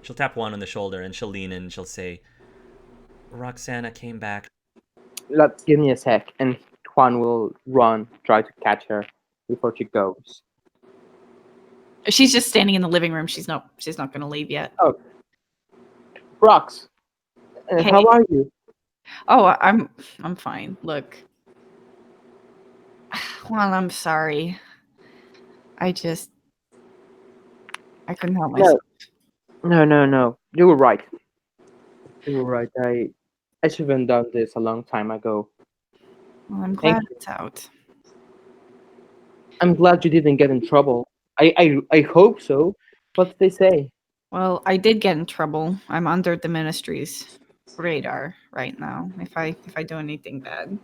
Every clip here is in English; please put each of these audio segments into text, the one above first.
She'll tap Juan on the shoulder and she'll lean in and she'll say, Roxana came back. Give me a sec, and Juan will run, try to catch her before she goes. She's just standing in the living room. She's not going to leave yet. Oh, Rox, Hey. how are you? Oh, I'm fine. Look, Juan, I'm sorry. I couldn't help myself. No. You were right. I should have done this a long time ago. Well, I'm glad it's out. I'm glad you didn't get in trouble. I hope so. What did they say? Well, I did get in trouble. I'm under the ministry's radar right now. If I do anything bad,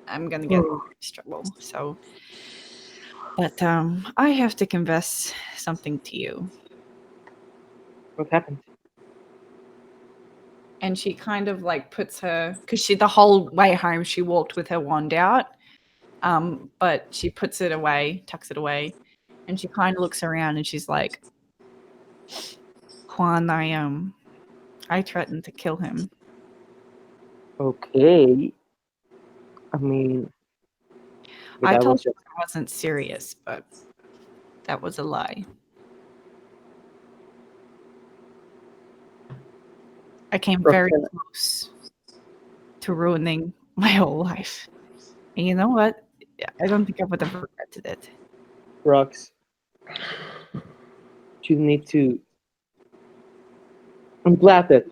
I'm gonna get in trouble. So, but I have to confess something to you. What happened? And she kind of like puts her, because the whole way home she walked with her wand out, but she puts it away, tucks it away, and she kind of looks around and she's like, Juan, I threatened to kill him. Okay. I mean, I told you I wasn't serious, but that was a lie. I came very close to ruining my whole life. And you know what? I don't think I would have regretted it. Rox, you need to. I'm glad that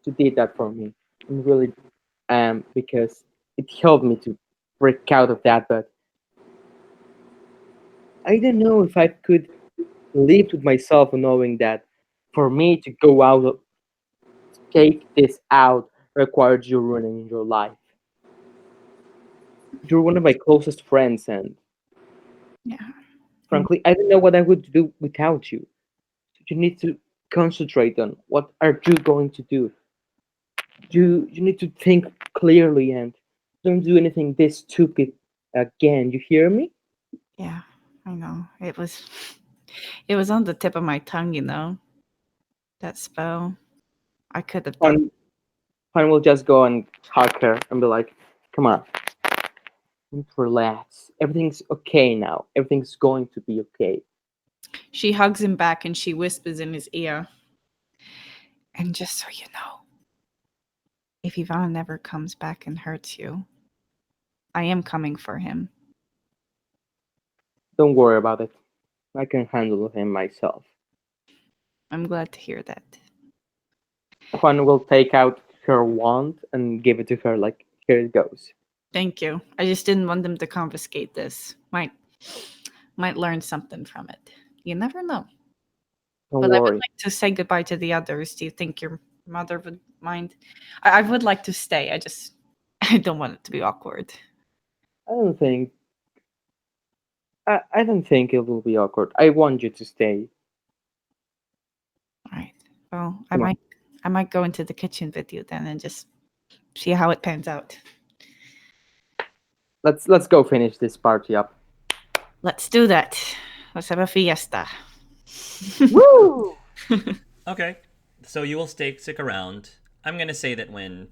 you did that for me. I'm really because it helped me to break out of that. But I don't know if I could live with myself knowing that for me to go out, take this out, required you ruining your life. You're one of my closest friends, and yeah, frankly, I don't know what I would do without you. You need to concentrate on what are you going to do. You need to think clearly and don't do anything this stupid again. You hear me? Yeah, I know. It was on the tip of my tongue, you know. That spell. I could have done. Fine, we'll just go and hug her and be like, come on. Relax. Everything's okay now. Everything's going to be okay. She hugs him back and she whispers in his ear. And just so you know, if Ivan never comes back and hurts you, I am coming for him. Don't worry about it. I can handle him myself. I'm glad to hear that. Juan will take out her wand and give it to her like, here it goes. Thank you. I just didn't want them to confiscate this. Might learn something from it. You never know. Don't but worry. I would like to say goodbye to the others. Do you think your mother would mind? I would like to stay. I don't want it to be awkward. I don't think it will be awkward. I want you to stay. All right. Well, I might go into the kitchen with you then and just see how it pans out. Let's go finish this party up. Let's do that. Let's have a fiesta. Woo! Okay, so you will stick around. I'm gonna say that when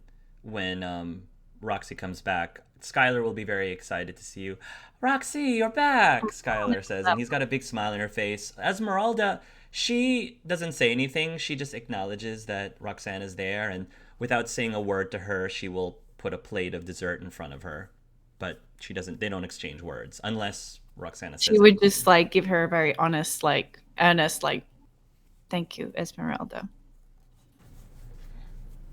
Roxy comes back, Skylar will be very excited to see you. Roxy, you're back, Skylar says, and he's got a big smile on her face. Esmeralda, she doesn't say anything. She just acknowledges that Roxanne is there, and without saying a word to her, she will put a plate of dessert in front of her. But she doesn't. They don't exchange words unless Roxana says. She would just like give her a very honest, like earnest, like, "Thank you, Esmeralda."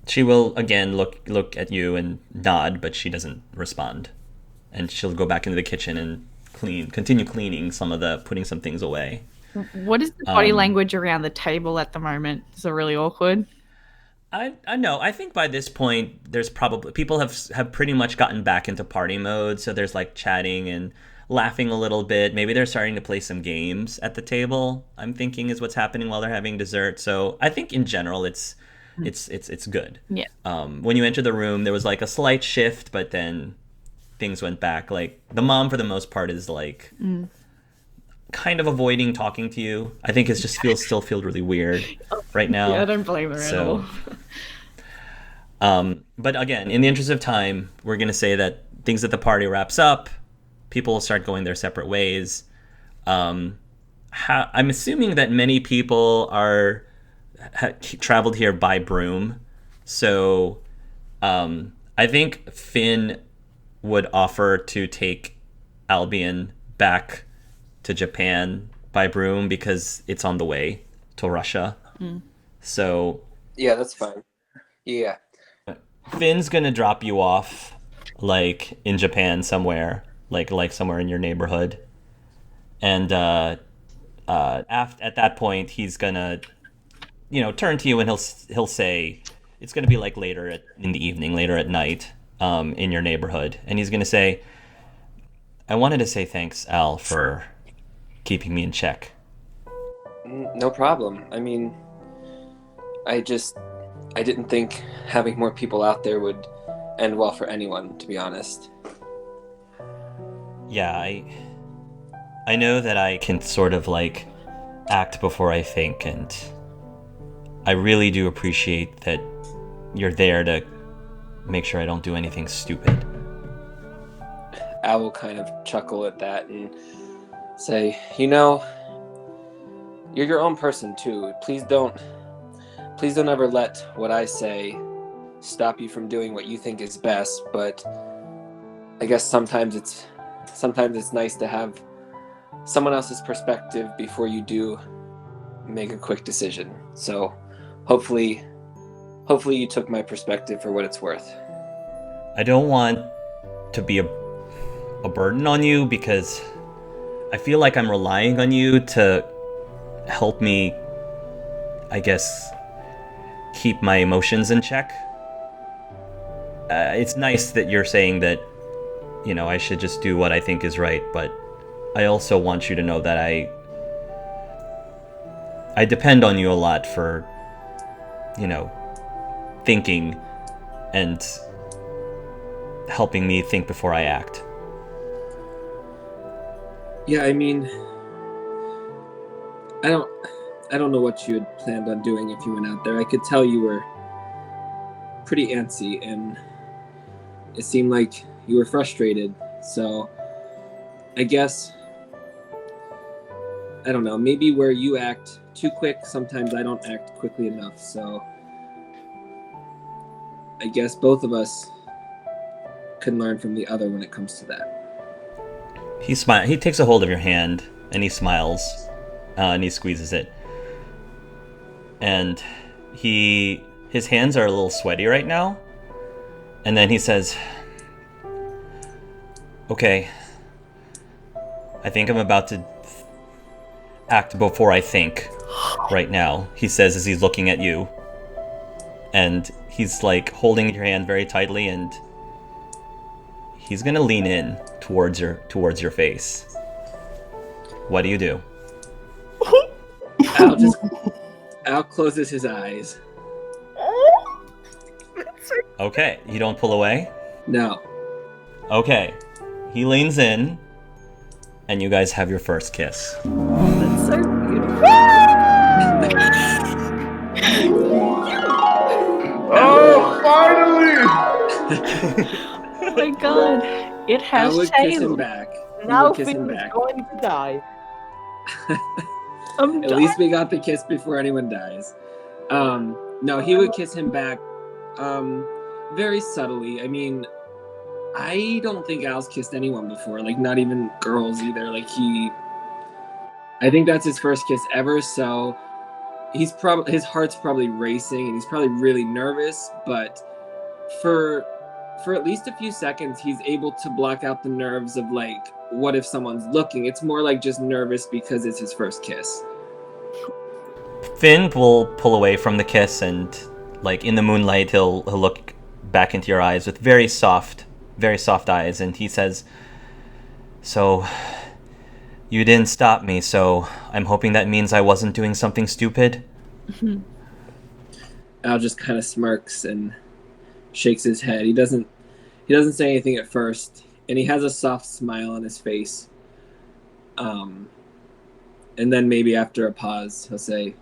She will again look at you and nod, but she doesn't respond. And she'll go back into the kitchen and continue cleaning putting some things away. What is the body language around the table at the moment? Is it really awkward? I know. I think by this point, there's probably people have pretty much gotten back into party mode. So there's like chatting and laughing a little bit. Maybe they're starting to play some games at the table. I'm thinking is what's happening while they're having dessert. So I think in general, it's good. Yeah. When you enter the room, there was like a slight shift, but then things went back. Like the mom, for the most part, is like kind of avoiding talking to you. I think it just still feels really weird right now. Yeah, I don't blame her at all. But again, in the interest of time, we're going to say that things at the party wraps up. People will start going their separate ways. I'm assuming that many people traveled here by broom. So I think Finn would offer to take Albion back to Japan by broom because it's on the way to Russia. So Yeah, that's fine. Yeah. Finn's gonna drop you off like in Japan somewhere, like somewhere in your neighborhood, and at that point he's gonna turn to you and he'll say it's gonna be like later in the evening, later at night, in your neighborhood, and he's gonna say, I wanted to say thanks, Al, for keeping me in check. No problem. I mean, I didn't think having more people out there would end well for anyone, to be honest. Yeah, I know that I can sort of like act before I think, and I really do appreciate that you're there to make sure I don't do anything stupid. Al will kind of chuckle at that and say, you're your own person too. Please don't ever let what I say stop you from doing what you think is best, but I guess sometimes it's nice to have someone else's perspective before you do make a quick decision. So hopefully you took my perspective for what it's worth. I don't want to be a burden on you because I feel like I'm relying on you to help me, I guess, keep my emotions in check. It's nice that you're saying that, I should just do what I think is right, but I also want you to know that I depend on you a lot for, thinking and helping me think before I act. Yeah, I mean, I don't know what you had planned on doing if you went out there. I could tell you were pretty antsy, and it seemed like you were frustrated. So I guess, I don't know, maybe where you act too quick, sometimes I don't act quickly enough. So I guess both of us can learn from the other when it comes to that. He takes a hold of your hand and he smiles, and he squeezes it. And his hands are a little sweaty right now. And then he says, okay, I think I'm about to act before I think right now, he says as he's looking at you. And he's like holding your hand very tightly, and he's gonna lean in towards your face. What do you do? Al closes his eyes. Okay, you don't pull away? No. Okay, he leans in, and you guys have your first kiss. That's so beautiful. Oh, finally! Oh my god. It I has would kiss him tail. back. He Now would kiss him Finn is back. going to die. I'm At dying. least we got the kiss before anyone dies. No, he would kiss him back very subtly. I mean, I don't think Al's kissed anyone before, like not even girls either. I think that's his first kiss ever, so his heart's probably racing and he's probably really nervous, but for at least a few seconds he's able to block out the nerves of like, what if someone's looking? It's more like just nervous because it's his first kiss. Finn will pull away from the kiss, and like in the moonlight he'll look back into your eyes with very soft eyes, and he says, so you didn't stop me, so I'm hoping that means I wasn't doing something stupid. Al just kind of smirks and shakes his head. He doesn't say anything at first, and he has a soft smile on his face. And then maybe after a pause, he'll say,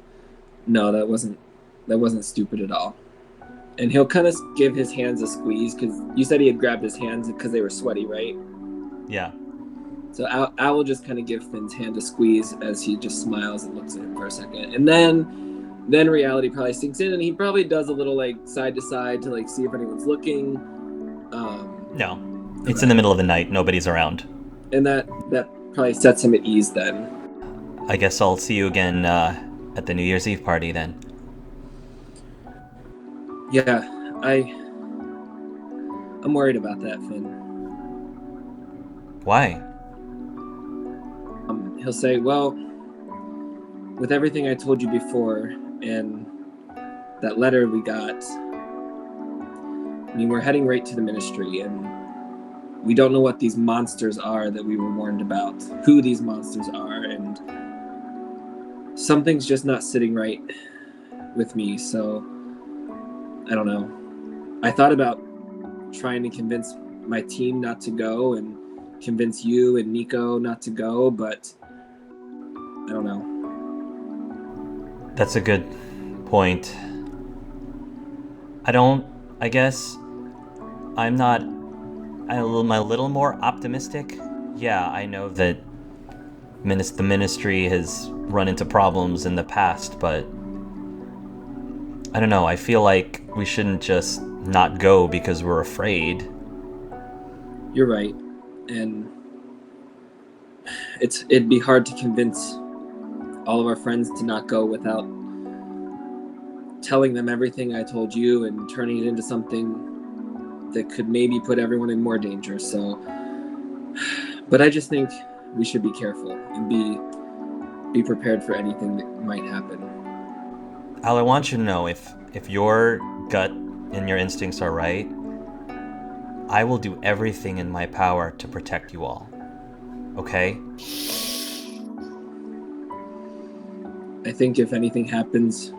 "No, that wasn't stupid at all." And he'll kind of give his hands a squeeze because you said he had grabbed his hands because they were sweaty, right? Yeah. So I will just kind of give Finn's hand a squeeze as he just smiles and looks at him for a second, and then reality probably sinks in, and he probably does a little like side to side to like see if anyone's looking. No, it's in the middle of the night. Nobody's around. And that probably sets him at ease then. I guess I'll see you again at the New Year's Eve party then. Yeah, I'm worried about that, Finn. Why? He'll say, "Well, with everything I told you before and that letter we got, I mean, we're heading right to the ministry, and we don't know what these monsters are that we were warned about, who these monsters are, and something's just not sitting right with me, so I don't know. I thought about trying to convince my team not to go and convince you and Nico not to go, but I don't know." That's a good point. I guess I'm a little more optimistic. Yeah, I know that the ministry has run into problems in the past, but I don't know, I feel like we shouldn't just not go because we're afraid. You're right, and it'd be hard to convince all of our friends to not go without telling them everything I told you and turning it into something that could maybe put everyone in more danger. So, but I just think we should be careful and be prepared for anything that might happen. Al, I want you to know, if your gut and your instincts are right, I will do everything in my power to protect you all. Okay? I think if anything happens,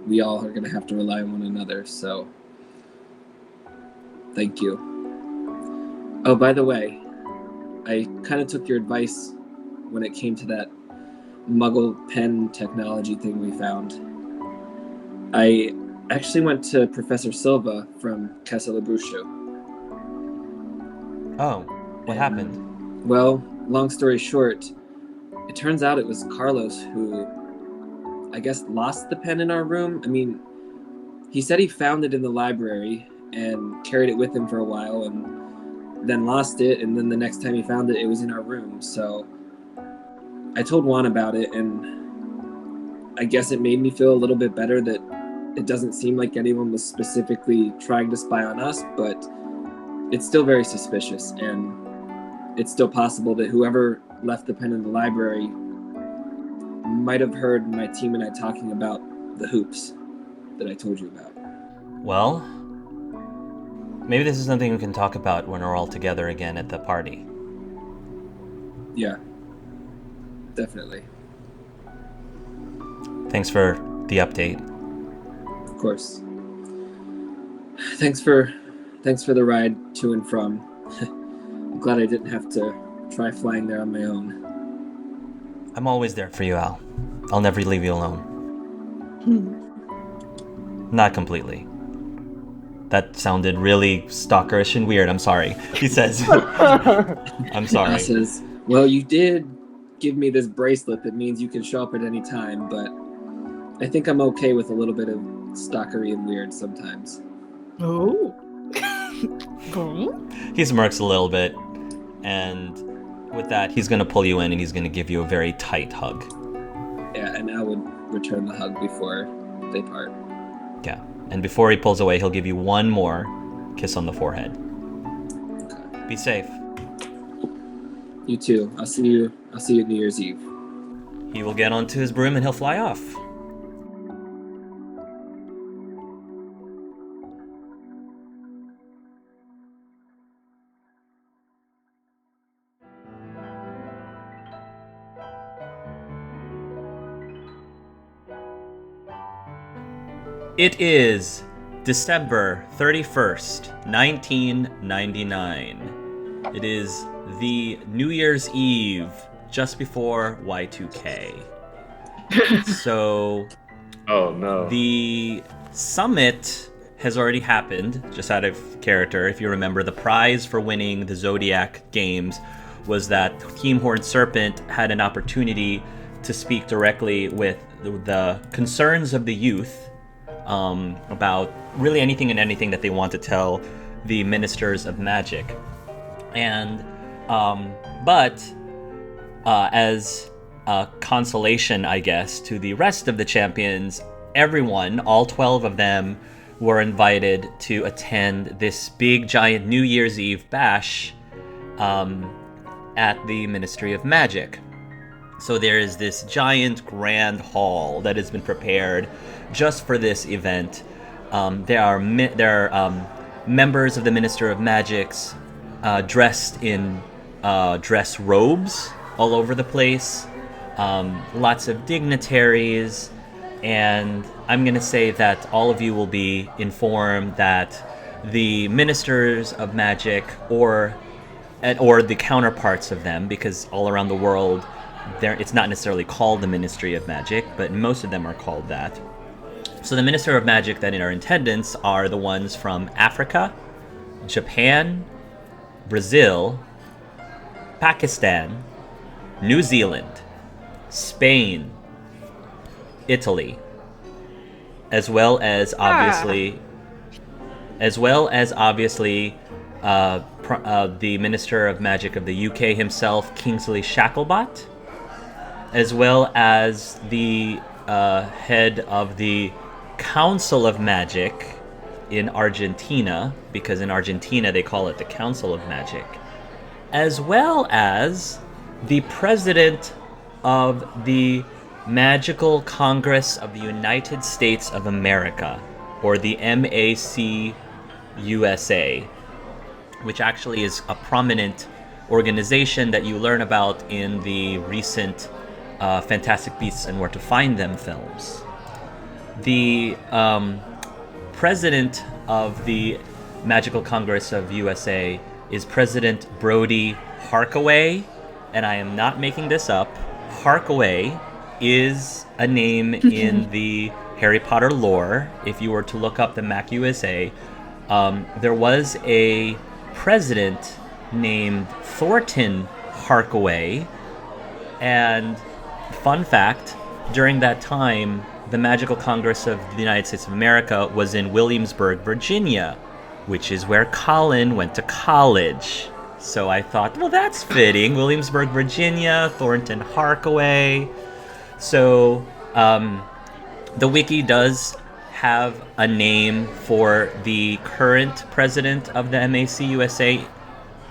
we all are going to have to rely on one another, so thank you. Oh, by the way, I kind of took your advice when it came to that muggle pen technology thing we found. I actually went to Professor Silva from Casa Labruscio. Oh, what happened? Well, long story short, it turns out it was Carlos who, I guess, lost the pen in our room. I mean, he said he found it in the library and carried it with him for a while and then lost it, and then the next time he found it, it was in our room. So I told Juan about it, and I guess it made me feel a little bit better that it doesn't seem like anyone was specifically trying to spy on us, but it's still very suspicious, and it's still possible that whoever left the pen in the library might have heard my team and I talking about the hoops that I told you about. Well, maybe this is something we can talk about when we're all together again at the party. Yeah, definitely. Thanks for the update. Of course. Thanks for the ride to and from. I'm glad I didn't have to try flying there on my own. I'm always there for you, Al. I'll never leave you alone. Not completely. That sounded really stalkerish and weird. I'm sorry. He says. I'm sorry. He says, "Well, you did give me this bracelet that means you can show up at any time, but I think I'm okay with a little bit of stalkery and weird sometimes." Oh. He smirks a little bit, and with that, he's going to pull you in and he's going to give you a very tight hug. Yeah, and I would return the hug before they part. Yeah, and before he pulls away, he'll give you one more kiss on the forehead. Okay. Be safe. You too. I'll see you at New Year's Eve. He will get onto his broom and he'll fly off. It is December 31st, 1999. It is the New Year's Eve, just before Y2K. So Oh no. the summit has already happened, just out of character. If you remember, the prize for winning the Zodiac Games was that Team Horned Serpent had an opportunity to speak directly with the concerns of the youth about really anything and anything that they want to tell the Ministers of Magic. And, but as a consolation, I guess, to the rest of the champions, everyone, all 12 of them, were invited to attend this big, giant New Year's Eve bash at the Ministry of Magic. So there is this giant grand hall that has been prepared just for this event. There are members of the Minister of Magics dressed in dress robes all over the place. Lots of dignitaries, and I'm going to say that all of you will be informed that the Ministers of Magic or the counterparts of them, because all around the world it's not necessarily called the Ministry of Magic, but most of them are called that. So the Minister of Magic that are in attendance are the ones from Africa, Japan, Brazil, Pakistan, New Zealand, Spain, Italy, as well as obviously the Minister of Magic of the UK himself, Kingsley Shacklebot, as well as the head of the Council of Magic in Argentina, because in Argentina they call it the Council of Magic, as well as the president of the Magical Congress of the United States of America, or the MAC USA, which actually is a prominent organization that you learn about in the recent Fantastic Beasts and Where to Find Them films. The president of the Magical Congress of USA is President Brody Harkaway, and I am not making this up. Harkaway is a name in the Harry Potter lore. If you were to look up the MAC USA, there was a president named Thornton Harkaway, and fun fact, during that time, the Magical Congress of the United States of America was in Williamsburg, Virginia, which is where Colin went to college. So I thought, well, that's fitting. Williamsburg, Virginia, Thornton Harkaway. So the wiki does have a name for the current president of the MAC USA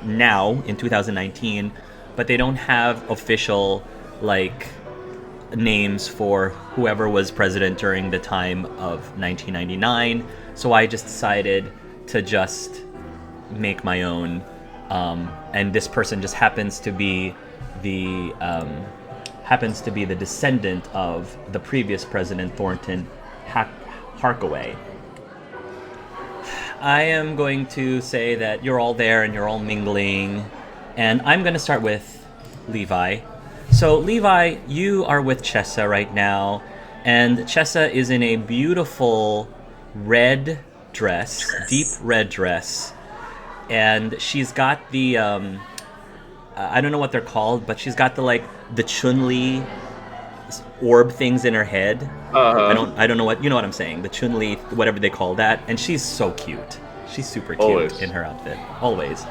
now in 2019, but they don't have official names for whoever was president during the time of 1999. So I just decided to just make my own, and this person just happens to be the descendant of the previous president, Thornton Harkaway. I am going to say that you're all there and you're all mingling, and I'm going to start with Levi. So Levi, you are with Chessa right now, and Chessa is in a beautiful red dress, deep red dress, and she's got the I don't know what they're called, but she's got the Chun-Li orb things in her head. I don't know what, you know what I'm saying, the Chun-Li, whatever they call that, and she's so cute. She's super cute. Always. In her outfit, always.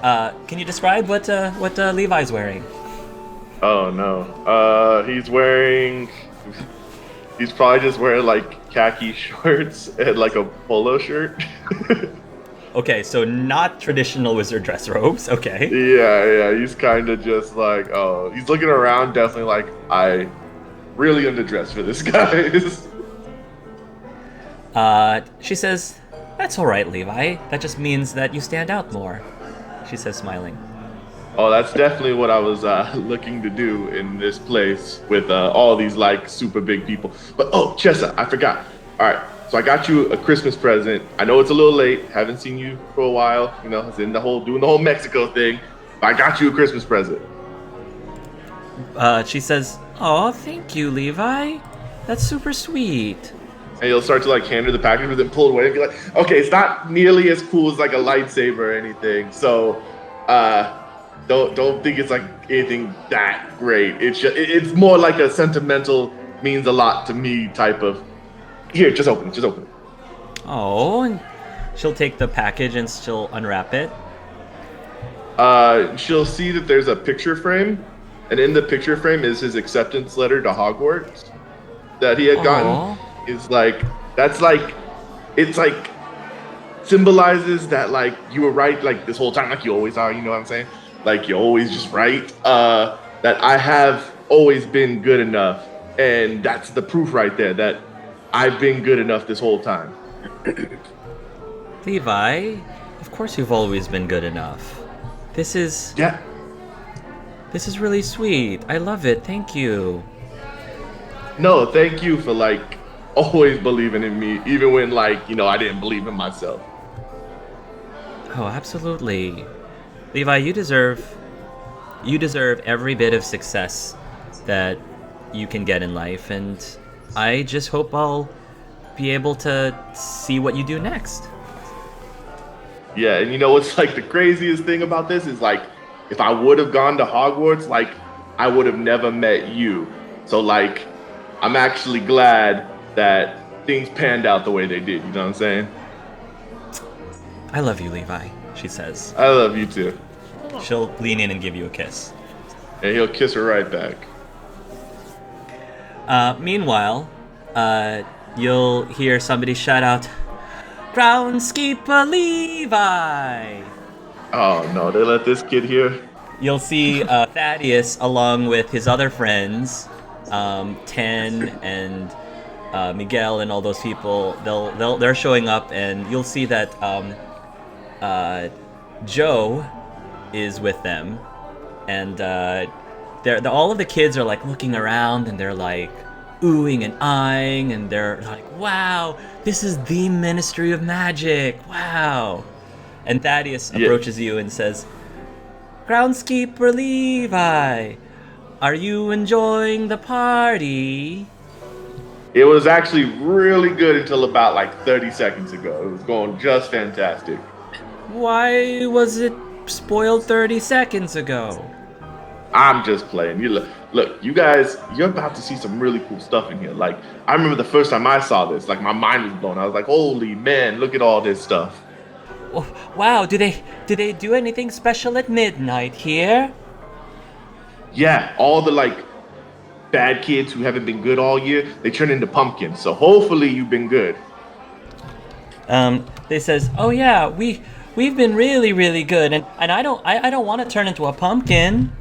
Can you describe what Levi's wearing? Oh no, he's probably just wearing khaki shorts and a polo shirt. Okay, so not traditional wizard dress robes. Okay. Yeah, he's kind of just he's looking around, definitely I really underdressed for this, guys. She says, "That's all right, Levi. That just means that you stand out more," she says, smiling. Oh, that's definitely what I was looking to do in this place with all these super big people. But Chessa, I forgot. All right, so I got you a Christmas present. I know it's a little late. Haven't seen you for a while. You know, it's doing the whole Mexico thing. But I got you a Christmas present. She says, Oh, thank you, Levi. That's super sweet. And he'll start to like hand her the package, but then pull it away and be like, okay, it's not nearly as cool as like a lightsaber or anything. So don't think it's like anything that great. It's more like a sentimental, means a lot to me type of. Here, just open it. Oh, and she'll take the package and she'll unwrap it. She'll see that there's a picture frame, and in the picture frame is his acceptance letter to Hogwarts that he had gotten. Aw. Is like that's like it's like symbolizes that like you were right like this whole time, like you always are. You know what I'm saying? Like you're always just right. That I have always been good enough, and that's the proof right there that I've been good enough this whole time. Levi, of course you've always been good enough. This is really sweet. I love it. Thank you. No, thank you for like always believing in me, even when like I didn't believe in myself. Oh, absolutely. Levi, you deserve every bit of success that you can get in life, and I just hope I'll be able to see what you do next. Yeah, and what's like the craziest thing about this is like if I would have gone to Hogwarts, like I would have never met you. So like I'm actually glad that things panned out the way they did, you know what I'm saying? I love you, Levi, she says. I love you too. She'll lean in and give you a kiss. And he'll kiss her right back. Meanwhile, you'll hear somebody shout out, "Groundskeeper Levi!" Oh no, they let this kid here? You'll see Thaddeus along with his other friends, Ten and Miguel and all those people. They're showing up, and you'll see that Joe is with them, and all of the kids are like looking around, and they're like oohing and eyeing, and they're like, "Wow, this is the Ministry of Magic! Wow!" And Thaddeus approaches you and says, "Groundskeeper Levi, are you enjoying the party?" It was actually really good until about like 30 seconds ago. It was going just fantastic. Why was it spoiled 30 seconds ago? I'm just playing. You look, you guys, you're about to see some really cool stuff in here. Like, I remember the first time I saw this, like my mind was blown. I was like, holy man, look at all this stuff. Oh, wow, do they do anything special at midnight here? Yeah, all the like bad kids who haven't been good all year, they turn into pumpkins. So hopefully you've been good. They says, "Oh yeah, we've been really, really good, and I don't want to turn into a pumpkin."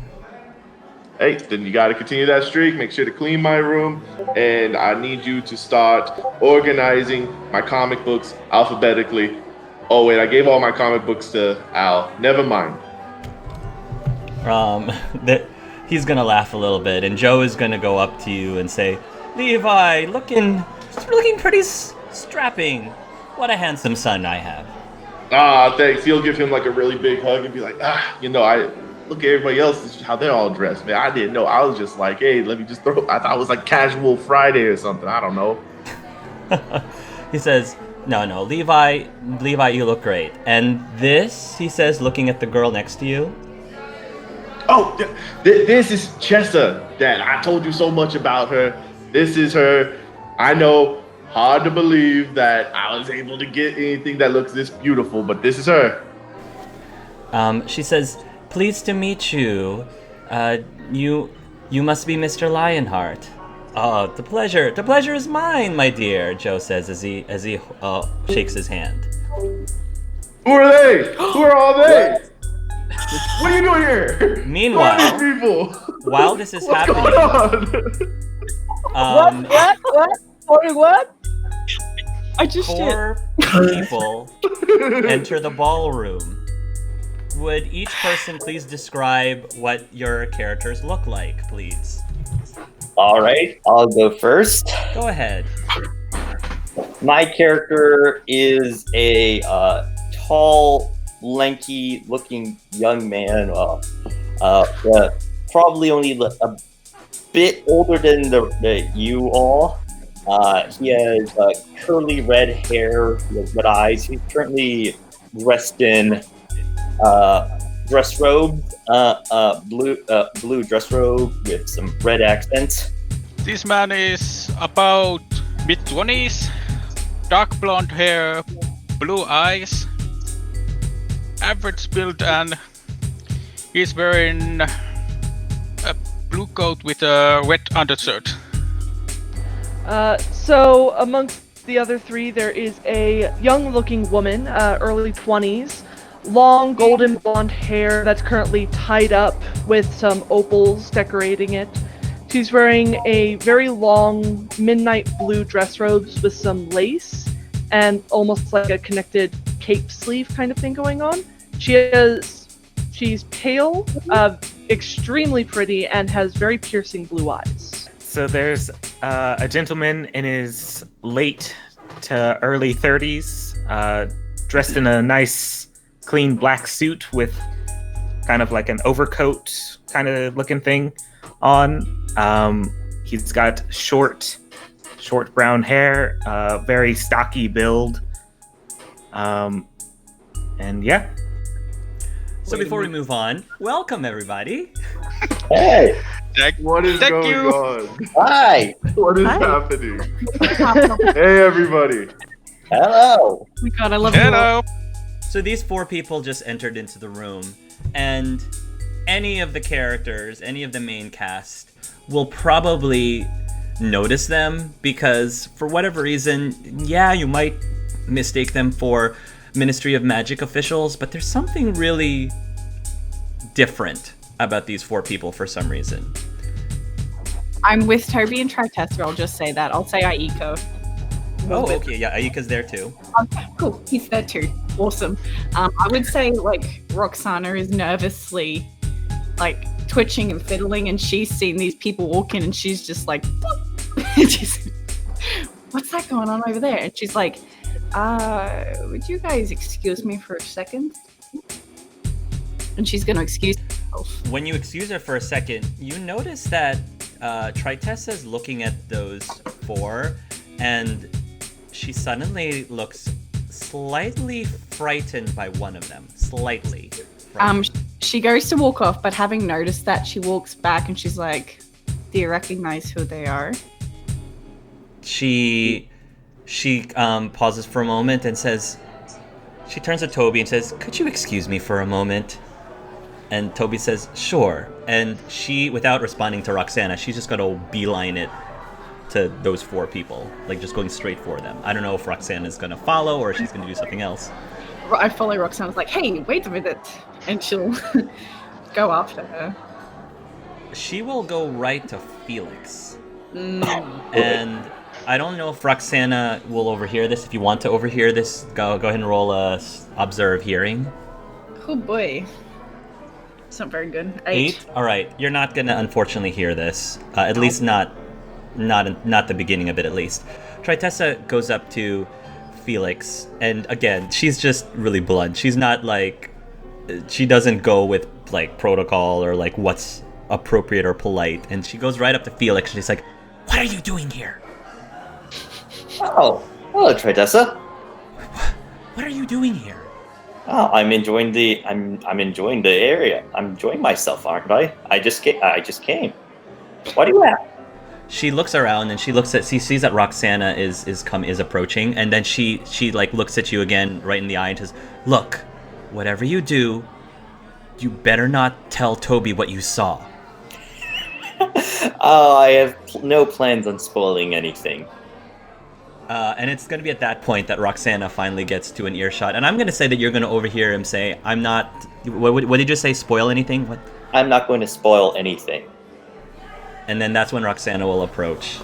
Hey, then you got to continue that streak. Make sure to clean my room, and I need you to start organizing my comic books alphabetically. Oh wait, I gave all my comic books to Al. Never mind. He's gonna laugh a little bit, and Joe is gonna go up to you and say, "Levi, looking pretty strapping. What a handsome son I have." Ah, thanks. He'll give him like a really big hug and be like, I look at everybody else, how they're all dressed, man. I didn't know. I was just like, hey, let me just I thought it was like casual Friday or something. I don't know. He says, No, Levi, you look great. And this, he says, looking at the girl next to you. Oh, this is Chessa, Dad. I told you so much about her. This is her. I know, hard to believe that I was able to get anything that looks this beautiful, but this is her. She says, "Pleased to meet you. You must be Mr. Lionheart." "Oh, the pleasure is mine, my dear," Joe says as he shakes his hand. Who are they? Who are all they? What are you doing here? Meanwhile, Who are these people? while this is What's happening, going on? What? Sorry, what? I just shit. 4 people enter the ballroom. Would each person please describe what your characters look like, please? All right, I'll go first. Go ahead. My character is a tall, lanky-looking young man. Probably only bit older than you all. He has curly red hair, with red eyes. He's currently dressed in dress robe, blue dress robe with some red accents. This man is about mid-20s, dark blonde hair, blue eyes, average build, and he's wearing a blue coat with a red undershirt. So amongst the other three, there is a young-looking woman, early 20s, long golden blonde hair that's currently tied up with some opals decorating it. She's wearing a very long midnight blue dress robes with some lace and almost like a connected cape sleeve kind of thing going on. She's pale, extremely pretty, and has very piercing blue eyes. So there's a gentleman in his late to early 30s, dressed in a nice, clean black suit with kind of like an overcoat kind of looking thing on. He's got short brown hair, very stocky build. And yeah. So before we move on, welcome everybody. Hey, What is Thank going you. on? hi, What is Hi. happening? Hey, everybody. hello. Oh my god, I love you. Hello. So these four people just entered into the room, and any of the characters, any of the main cast, will probably notice them because for whatever reason, yeah, you might mistake them for Ministry of Magic officials, but there's something really different about these four people for some reason. I'm with Toby and Tritester, I'll just say that. I'll say Aiko. Oh, okay, yeah, Ayuka's there too. Okay, cool. He's there too. Awesome. I would say like Roxana is nervously like twitching and fiddling, and she's seen these people walk in, and she's just like, she's, what's that going on over there? And she's like, would you guys excuse me for a second? And she's gonna excuse herself. When you excuse her for a second, you notice that Tritessa's looking at those four, and she suddenly looks slightly frightened by one of them. Slightly. frightened. She goes to walk off, but having noticed that, she walks back and she's like, do you recognize who they are? She pauses for a moment and says, she turns to Toby and says, could you excuse me for a moment? And Toby says, sure. And she, without responding to Roxana, she's just going to beeline it to those four people, like just going straight for them. I don't know if Roxana's going to follow or if she's going to do something else. I follow Roxana's like, hey, wait a minute. And she'll go after her. She will go right to Felix. Mm. And I don't know if Roxana will overhear this. If you want to overhear this, go ahead and roll a observe hearing. Oh boy. It's not very good. 8. All right, you're not gonna unfortunately hear this. At least not the beginning of it. At least. Tritessa goes up to Felix, and again, she's just really blunt. She's not like, she doesn't go with like protocol or like what's appropriate or polite. And she goes right up to Felix, and she's like, "What are you doing here? Oh, hello, Tritessa. What are you doing here?" Oh, I'm enjoying the area. I'm enjoying myself, aren't I? I just came. What do you have? She looks around and she sees that Roxana is approaching, and then she like looks at you again right in the eye and says, "Look, whatever you do, you better not tell Toby what you saw." Oh, I have no plans on spoiling anything. And it's going to be at that point that Roxana finally gets to an earshot, and I'm going to say that you're going to overhear him say, "I'm not." What did you say? Spoil anything? What? I'm not going to spoil anything. And then that's when Roxana will approach.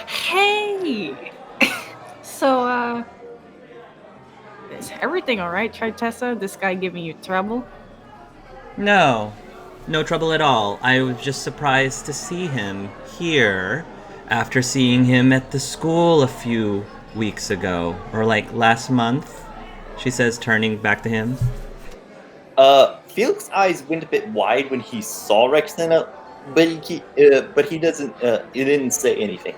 Hey! So, is everything alright, Tritessa? This guy giving you trouble? No trouble at all. I was just surprised to see him here after seeing him at the school a few weeks ago, or like last month, she says, turning back to him. Felix's eyes went a bit wide when he saw Roxana. but he doesn't. He didn't say anything.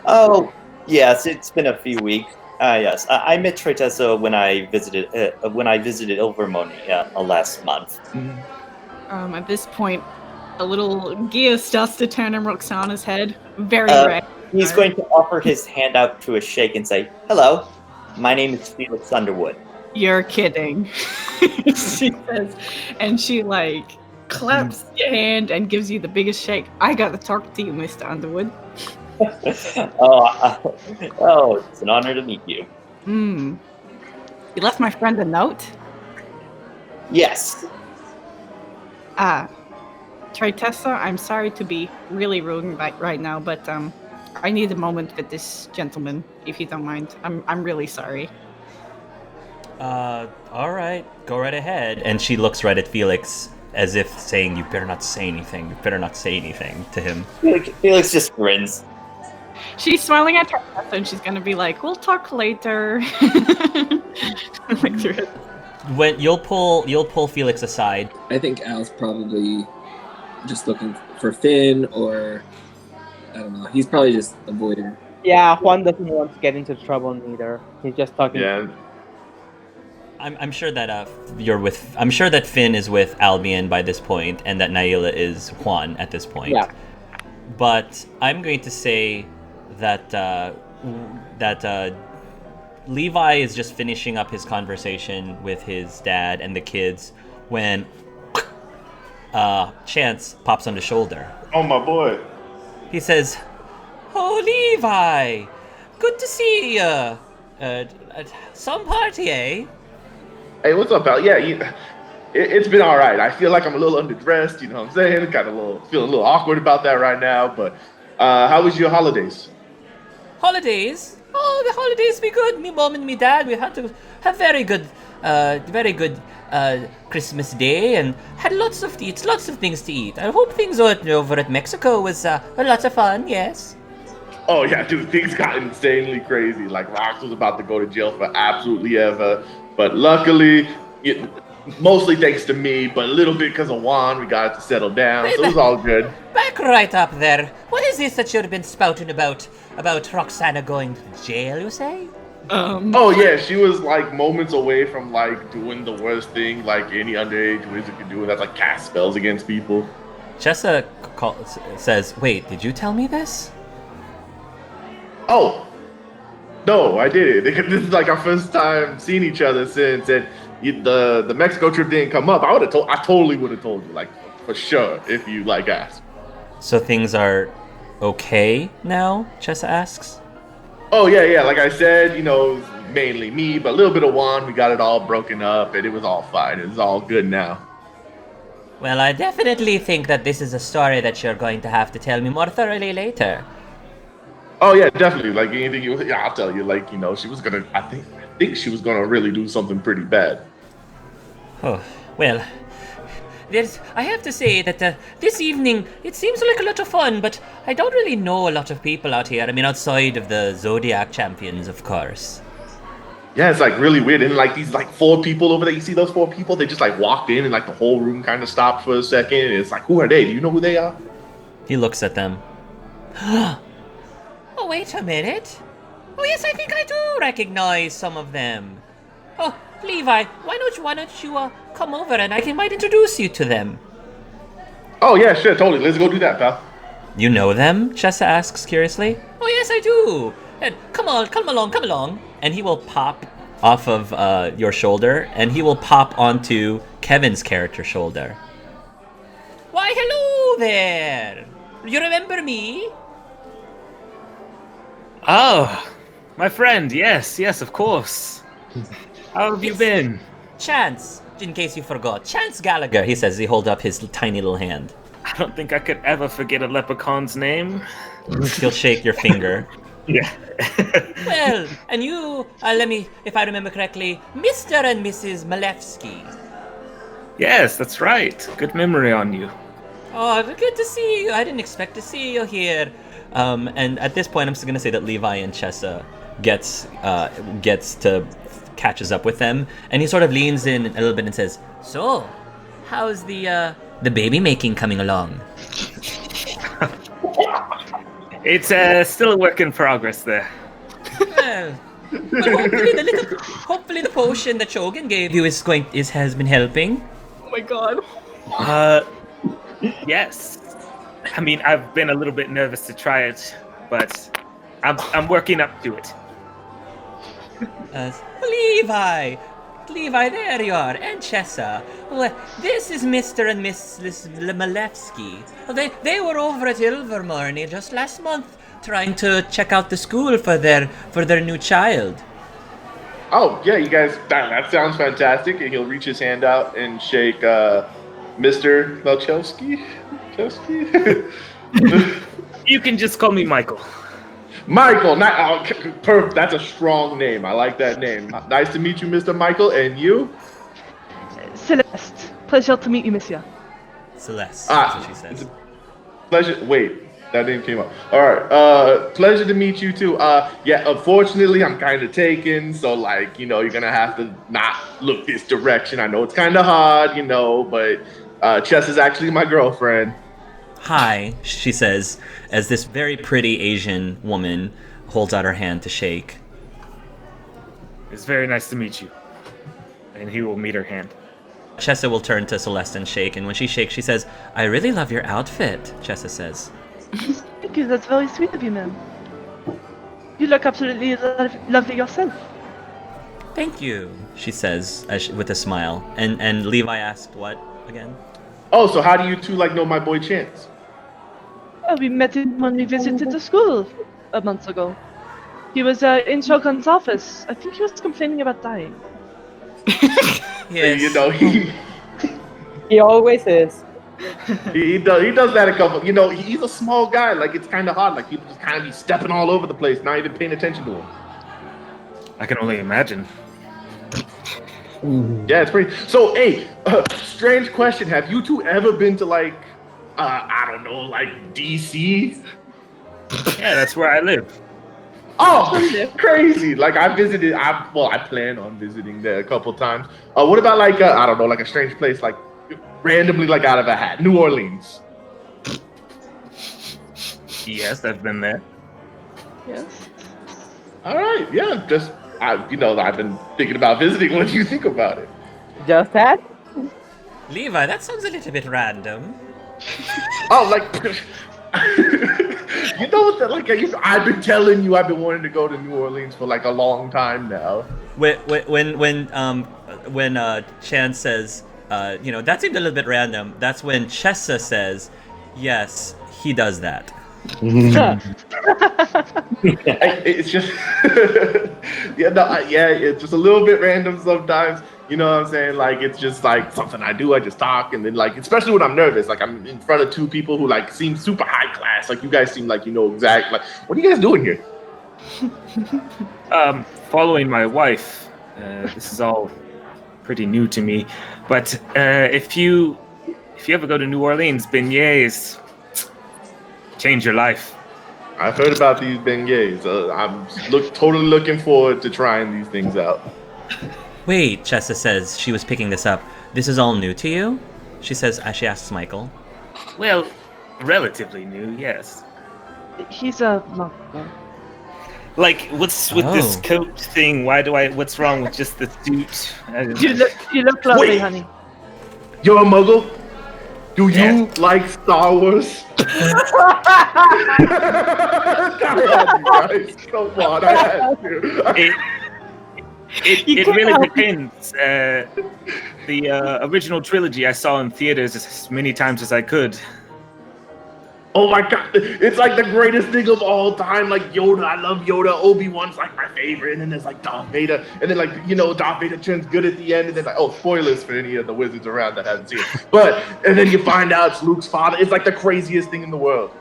Oh, yes, it's been a few weeks. Yes, I met Tretessa when I visited Ilvermorny last month. At this point, a little Gia starts to turn on Roxana's head. Very Uh, red. He's going to offer his hand out to a shake and say, "Hello, my name is Felix Underwood." You're kidding. She says, and she like claps your hand and gives you the biggest shake. I gotta talk to you, Mr. Underwood. Oh, it's an honor to meet you. You left my friend a note? Yes. Tritessa, I'm sorry to be really rude right now, but I need a moment with this gentleman, if you don't mind. I'm really sorry. All right, go right ahead. And she looks right at Felix as if saying, "You better not say anything. You better not say anything" to him. Felix just grins. She's smiling at Tritessa, and she's gonna be like, "We'll talk later." When you'll pull Felix aside. I think Al's probably just looking for Finn, or I don't know. He's probably just avoiding. Yeah, Juan doesn't want to get into trouble neither. He's just talking. Yeah. I'm sure that I'm sure that Finn is with Albion by this point, and that Naila is Juan at this point. Yeah. But I'm going to say that Levi is just finishing up his conversation with his dad and the kids when Chance pops on his shoulder. Oh, my boy. He says, "Oh, Levi, good to see you. Some party, eh?" Hey, what's up, pal? Yeah, it's been all right. I feel like I'm a little underdressed, you know what I'm saying? Feeling a little awkward about that right now, but how was your holidays? Holidays? Oh, the holidays be good. Me mom and me dad, we had to have very good Christmas Day and had lots of things to eat. I hope things over at Mexico was a lot of fun, yes. Oh, yeah, dude, things got insanely crazy. Like, Rox was about to go to jail for absolutely ever. But luckily, mostly thanks to me, but a little bit because of Juan, we got it to settle down. So it was all good. Back right up there. What is this that you've been spouting about Roxana going to jail, you say? Oh, yeah, she was, like, moments away from, like, doing the worst thing, like, any underage wizard could do, and that's, like, cast spells against people. Chessa says, "Wait, did you tell me this?" Oh, no, I did it. This is like our first time seeing each other since the Mexico trip didn't come up. I totally would have told you, like, for sure, if you, like, asked. So things are okay now? Chessa asks. Oh, yeah, like I said, mainly me, but a little bit of Juan. We got it all broken up, and it was all fine. It's all good now. Well, I definitely think that this is a story that you're going to have to tell me more thoroughly later. Oh, yeah, definitely. Like, anything I'll tell you. Like, she was gonna, I think she was gonna really do something pretty bad. Oh, well, I have to say that this evening, it seems like a lot of fun, but I don't really know a lot of people out here. I mean, outside of the Zodiac champions, of course. Yeah, it's, like, really weird. And, like, these, like, 4 people over there, you see those 4 people? They just, like, walked in and, like, the whole room kind of stopped for a second. And it's like, who are they? Do you know who they are? He looks at them. Oh, wait a minute. Oh, yes, I think I do recognize some of them. Oh, Levi, why don't you come over and I might introduce you to them? Oh, yeah, sure, totally. Let's go do that, pal. You know them? Chessa asks curiously. Oh, yes, I do. And come along. And he will pop off of your shoulder, and he will pop onto Kevin's character's shoulder. Why, hello there. You remember me? Oh, my friend, yes, of course. How have you been? Chance, in case you forgot. Chance Gallagher, he says, he holds up his tiny little hand. I don't think I could ever forget a leprechaun's name. He'll shake your finger. Yeah. Well, and you, if I remember correctly, Mr. and Mrs. Malevsky. Yes, that's right. Good memory on you. Oh, good to see you. I didn't expect to see you here. And at this point, I'm just going to say that Levi and Chessa catches up with them, and he sort of leans in a little bit and says, "So, how's the baby making coming along?" It's still a work in progress there. Well, hopefully the potion that Shogun gave you has been helping. Oh my god. Yes. I mean, I've been a little bit nervous to try it, but I'm working up to it. Levi, there you are, and Chessa. Well, this is Mr. and Miss Malevsky. Well, they were over at Ilvermorny just last month, trying to check out the school for their new child. Oh yeah, you guys. That sounds fantastic. And he'll reach his hand out and shake Mr. Melchowski. You can just call me Michael. Michael, perfect. That's a strong name. I like that name. Nice to meet you, Mr. Michael. And you? Celeste. Pleasure to meet you, monsieur. Celeste, that's what she says. Pleasure. Wait, that name came up. All right. Pleasure to meet you too. Yeah. Unfortunately, I'm kind of taken, so like, you're gonna have to not look this direction. I know it's kind of hard, but Chess is actually my girlfriend. Hi, she says, as this very pretty Asian woman holds out her hand to shake. It's very nice to meet you. And he will meet her hand. Chessa will turn to Celeste and shake, and when she shakes, she says, I really love your outfit, Chessa says. Thank you, that's very sweet of you, ma'am. You look absolutely lovely yourself. Thank you, she says with a smile. And Levi asked what again? Oh, so how do you two know my boy Chance? Oh, we met him when we visited the school a month ago. He was in Shogun's office. I think he was complaining about dying. Yes. He always is. He does that a couple. He's a small guy. Like, it's kind of hard. Like, people just kind of be stepping all over the place, not even paying attention to him. I can only imagine. Yeah, it's pretty. So, hey, strange question. Have you two ever been to I don't know, DC? Yeah, that's where I live. Oh, crazy! I plan on visiting there a couple times. What about I don't know, a strange place, randomly out of a hat, New Orleans? Yes, I've been there. Yes. All right, yeah. I've been thinking about visiting. What do you think about it? Just that? Levi, that sounds a little bit random. Oh, I've been telling you, I've been wanting to go to New Orleans for a long time now. When Chan says, that seemed a little bit random, that's when Chessa says, yes, he does that. It's just it's just a little bit random sometimes. You know what I'm saying? It's just something I do. I just talk, and then especially when I'm nervous, I'm in front of two people who seem super high class. You guys seem exactly what are you guys doing here? Following my wife. This is all pretty new to me, but if you ever go to New Orleans, beignets change your life. I've heard about these beignets. I'm totally looking forward to trying these things out. Wait, Chessa says, she was picking this up. This is all new to you? She says, as she asks Michael. Well, relatively new, yes. He's a monk. What's with this coat thing? What's wrong with just the suit? You look lovely, Wait. honey. You're a muggle? Do you like Star Wars? Guys, come on, I had to. It really depends. The original trilogy I saw in theaters as many times as I could. Oh my god, it's the greatest thing of all time. Yoda, I love Yoda. Obi-Wan's my favorite, and then there's Darth Vader, and then Darth Vader turns good at the end, and then spoilers for any of the wizards around that haven't seen it. And then you find out it's Luke's father. It's the craziest thing in the world.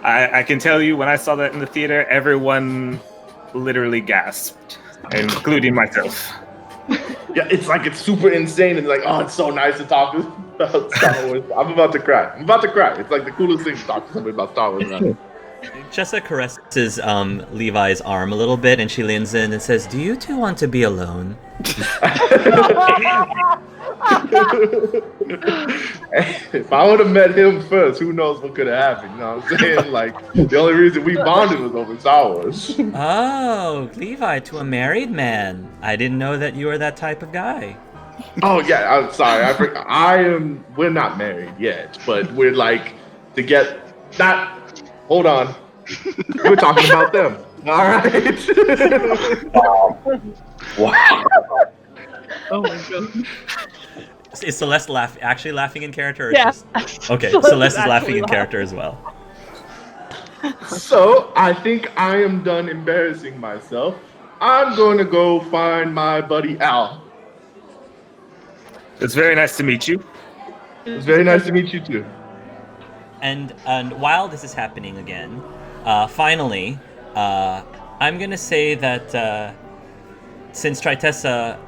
I can tell you, when I saw that in the theater, everyone literally gasped, including myself. Yeah, it's it's super insane, and it's so nice to talk about Star Wars. I'm about to cry. It's the coolest thing to talk to somebody about Star Wars. Right? Chessa caresses Levi's arm a little bit, and she leans in and says, do you two want to be alone? If I would have met him first, who knows what could have happened? You know what I'm saying? Like, the only reason we bonded was over Star Wars. Oh, Levi, to a married man. I didn't know that you were that type of guy. Oh yeah, I'm sorry. I am. We're not married yet, but we're like to get. Not. Hold on. We're talking about them. All right. Wow. Oh my god. Is Celeste actually laughing in character? Or Yeah. Just... Okay, Celeste Celeste is is laughing actually in character as well. So I think I am done embarrassing myself. I'm going to go find my buddy Al. It's very nice to meet you. It's very nice to meet you too. And while this is happening again, finally, I'm gonna say that since Tritessa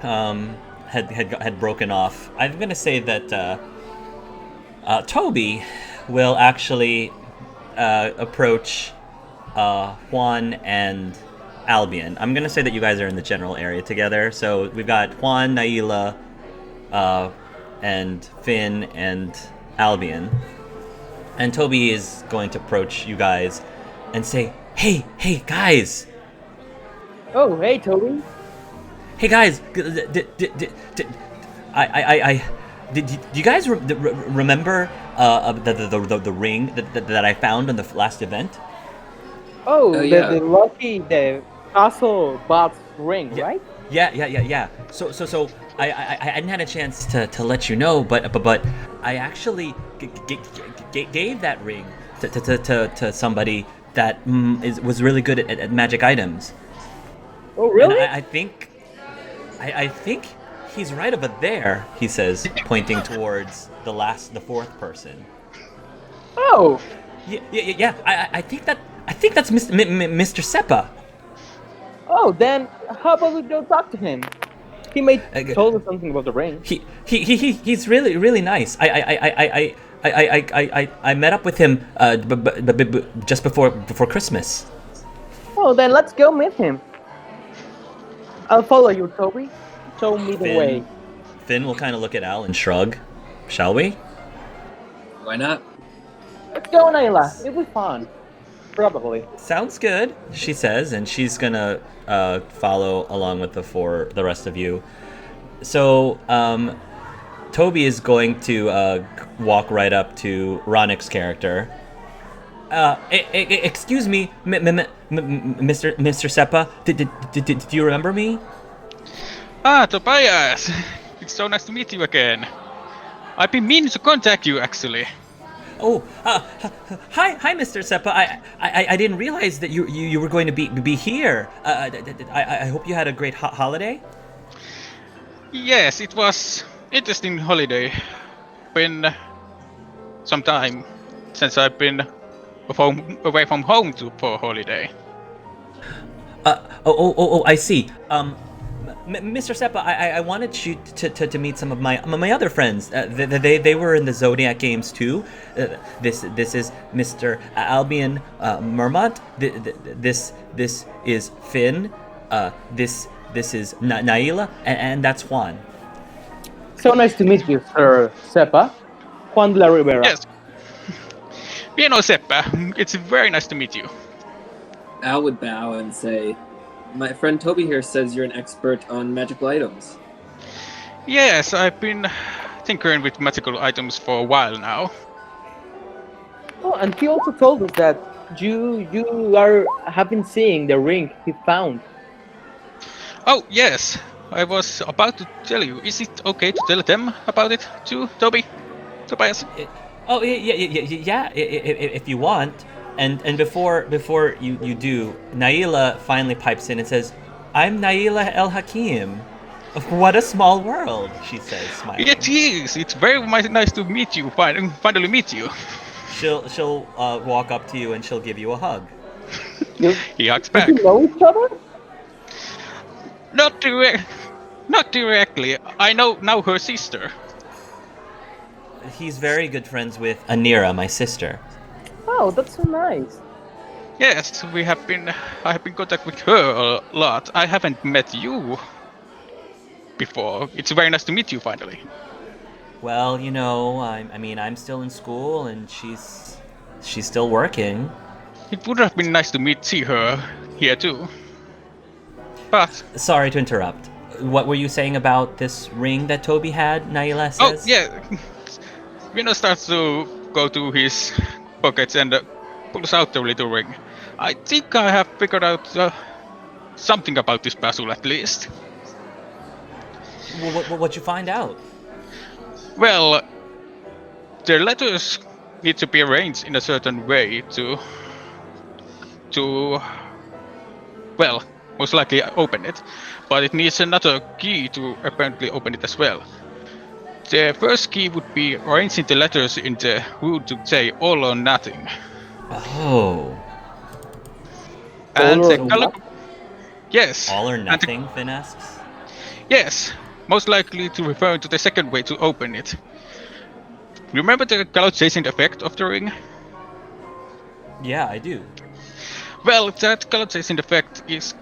had broken off, I'm gonna say that Toby will actually approach Juan and Albion. I'm gonna say that you guys are in the general area together. So we've got Juan, Naila, and Finn and Albion. And Toby is going to approach you guys and say, "Hey, guys! Oh, hey, Toby. Hey, guys! Did you guys remember the ring that I found on the last event? Oh, yeah. the the castle box ring, right? Yeah. So I hadn't had a chance to let you know, but I actually gave that ring to somebody that was really good at magic items. Oh, really? And I think he's right over there. He says, pointing towards the fourth person. Oh, Yeah. I think that's Mr. Seppa. oh, then how about we go talk to him? He may told us something about the ring. He's really nice. I met up with him just before Christmas. Oh, then let's go meet him. I'll follow you, Toby. Show me the way. Finn will kind of look at Al and shrug. Shall we? Why not? Let's go, Naila. It'll be fun. Probably. Sounds good, she says, and she's gonna follow along with the rest of you. So, Toby is going to walk right up to Ronik's character. Excuse me, Mr. Seppa. Did you remember me? Ah, Tobias! It's so nice to meet you again. I've been meaning to contact you, actually. Oh, hi, Mr. Seppa. I didn't realize that you were going to be here. I hope you had a great holiday. Yes, it was interesting holiday. Been some time since I've been away from home for holiday. I see. Mr. Seppa, I wanted you to meet some of my other friends. They were in the Zodiac games too. This is Mr. Albion Mermont. This is Finn. This is Naila, and that's Juan. So nice to meet you, Sir Seppa. Juan de la Rivera. Yes. Bien, Seppa. It's very nice to meet you. Al would bow and say, "My friend Toby here says you're an expert on magical items." Yes, I've been tinkering with magical items for a while now. Oh, and he also told us that you have been seeing the ring he found. Oh, yes. I was about to tell you. Is it okay to tell them about it too, Toby? Tobias? Oh yeah. If you want. And before you do, Naila finally pipes in and says, "I'm Naila El Hakim. What a small world," she says, smiling. It is. It's very nice to meet you. Finally meet you. She'll walk up to you and she'll give you a hug. He hugs back. Do you know each other? Not directly. I know now her sister. He's very good friends with Anira, my sister. Oh, that's so nice. Yes, I have been in contact with her a lot. I haven't met you. before. It's very nice to meet you finally. Well, you know, I mean, I'm still in school, and she's still working. It would have been nice to see her here too. But Sorry to interrupt. What were you saying about this ring that Toby had? Naila oh says. yeah, Vino starts to go to his pockets and pulls out the little ring. I think I have figured out something about this puzzle at least. What'd you find out? Well, the letters need to be arranged in a certain way to well, most likely open it, but it needs another key to apparently open it as well. The first key would be arranging the letters in the wood to say all or nothing. Oh. And All the or color. nothing? Yes. All or and the- nothing, Finn asks. Yes, most likely to refer to the second way to open it. Remember the color chasing effect of the ring? Yeah, I do. Well, that color chasing effect is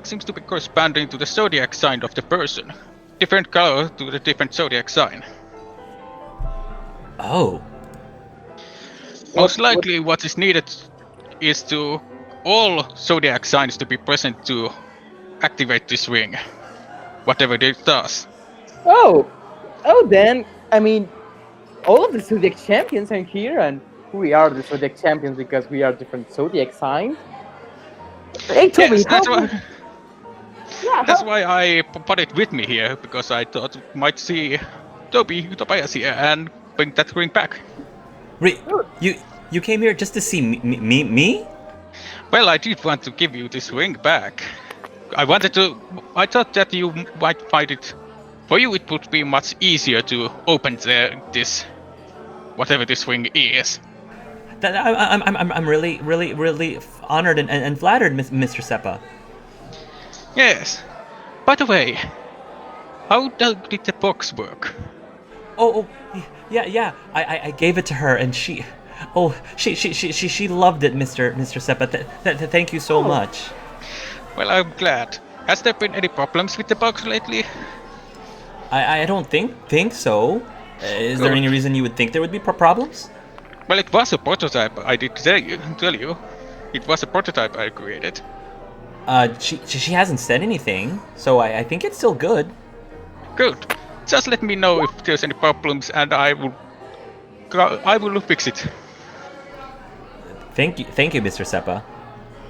seems to be corresponding to the zodiac sign of the person. Different color to the different zodiac sign. Oh. Most likely what is needed is to all zodiac signs to be present to activate this ring. Whatever it does. Oh, then I mean, all of the zodiac champions are here, and we are the zodiac champions because we are different zodiac signs. Hey, Toby, Yes, that's how- why, yeah, that's how- why I put it with me here, because I thought we might see Tobias here and bring that ring back. You came here just to see me? Well, I did want to give you this ring back. I thought that you might find it. For you, it would be much easier to open this, whatever this ring is. I'm really honored and flattered, Mr. Seppa. Yes. By the way, how did the box work? Oh, yeah. I gave it to her, and she loved it, Mr. Seppa. Thank you so much. Well, I'm glad. Has there been any problems with the box lately? I don't think so. Is there Good. any reason you would think there would be problems? Well, it was a prototype. I did tell you. It was a prototype I created. She hasn't said anything, so I think it's still good. Good. Just let me know if there's any problems, and I will fix it. Thank you, Mr. Seppa.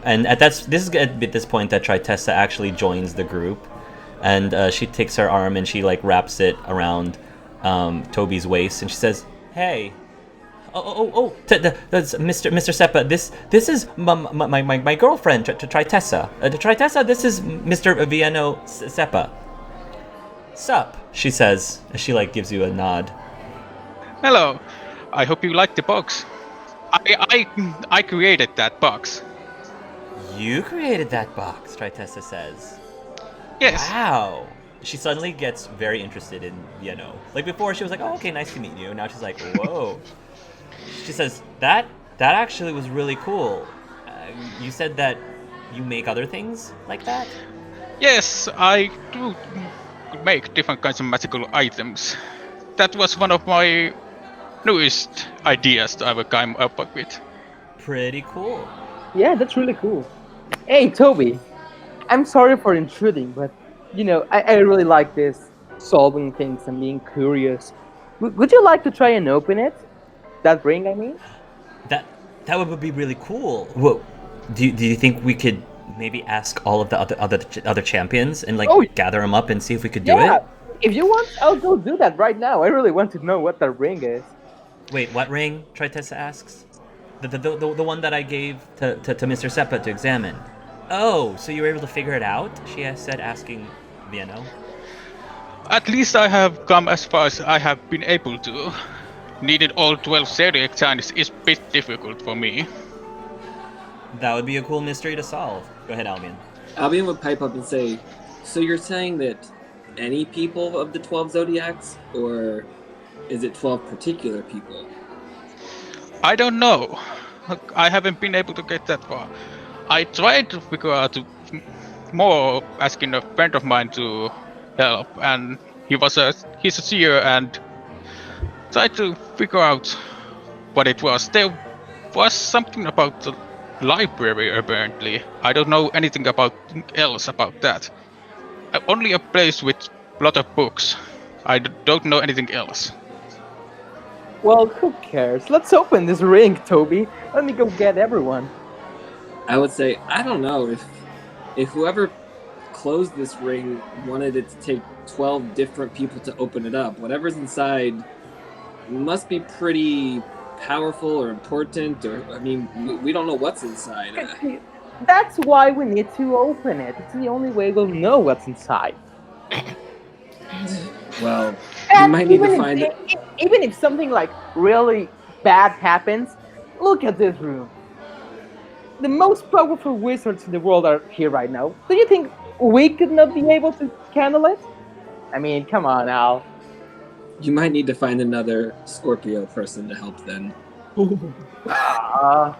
And this is at this point that Tritessa actually joins the group, and she takes her arm and she like wraps it around Toby's waist, and she says, "Hey, that's Mr. Seppa. This is my girlfriend, Tritessa. Tritessa, this is Mr. Viano Seppa. Sup?" she says, as she like gives you a nod. Hello. I hope you like the box. I created that box. You created that box, Tritessa says. Yes. Wow. She suddenly gets very interested in Viano. Like before, she was like, "Oh, okay, nice to meet you." Now she's like, "Whoa." She says, that actually was really cool. You said that you make other things like that? Yes, I do make different kinds of magical items. That was one of my newest ideas that I will come up with. Pretty cool. yeah, that's really cool. Hey, Toby, I'm sorry for intruding, but you know, I really like this solving things and being curious. Would you like to try and open it? That ring, I mean? That would be really cool. Whoa. Do you think we could maybe ask all of the other champions and like gather them up and see if we could do Yeah, it? if you want, I'll go do that right now. I really want to know what that ring is. Wait, what ring? Tritessa asks. The one that I gave to Mr. Seppa to examine. Oh, so you were able to figure it out? She has said, asking Viano. At least I have come as far as I have been able to. Needed all 12 zodiac signs is a bit difficult for me. That would be a cool mystery to solve. Go ahead, Albion. Albion would pipe up and say, "So you're saying that any people of the 12 zodiacs, or is it 12 particular people?" I don't know. I haven't been able to get that far. I tried to figure out more asking a friend of mine to help, and he's a seer and tried to figure out what it was. There was something about the library apparently. I don't know anything else about that. Only a place with a lot of books. I don't know anything else. Well, who cares? Let's open this ring, Toby. Let me go get everyone. I would say I don't know if whoever closed this ring wanted it to take 12 different people to open it up. Whatever's inside must be pretty powerful or important, or I mean, we don't know what's inside. That's why we need to open it. It's the only way we'll know what's inside. Well, you And might need to even find it. even if something like really bad happens, look at this room. The most powerful wizards in the world are here right now. Do you think we could not be able to handle it? I mean, come on, Al. You might need to find another Scorpio person to help then. Uh,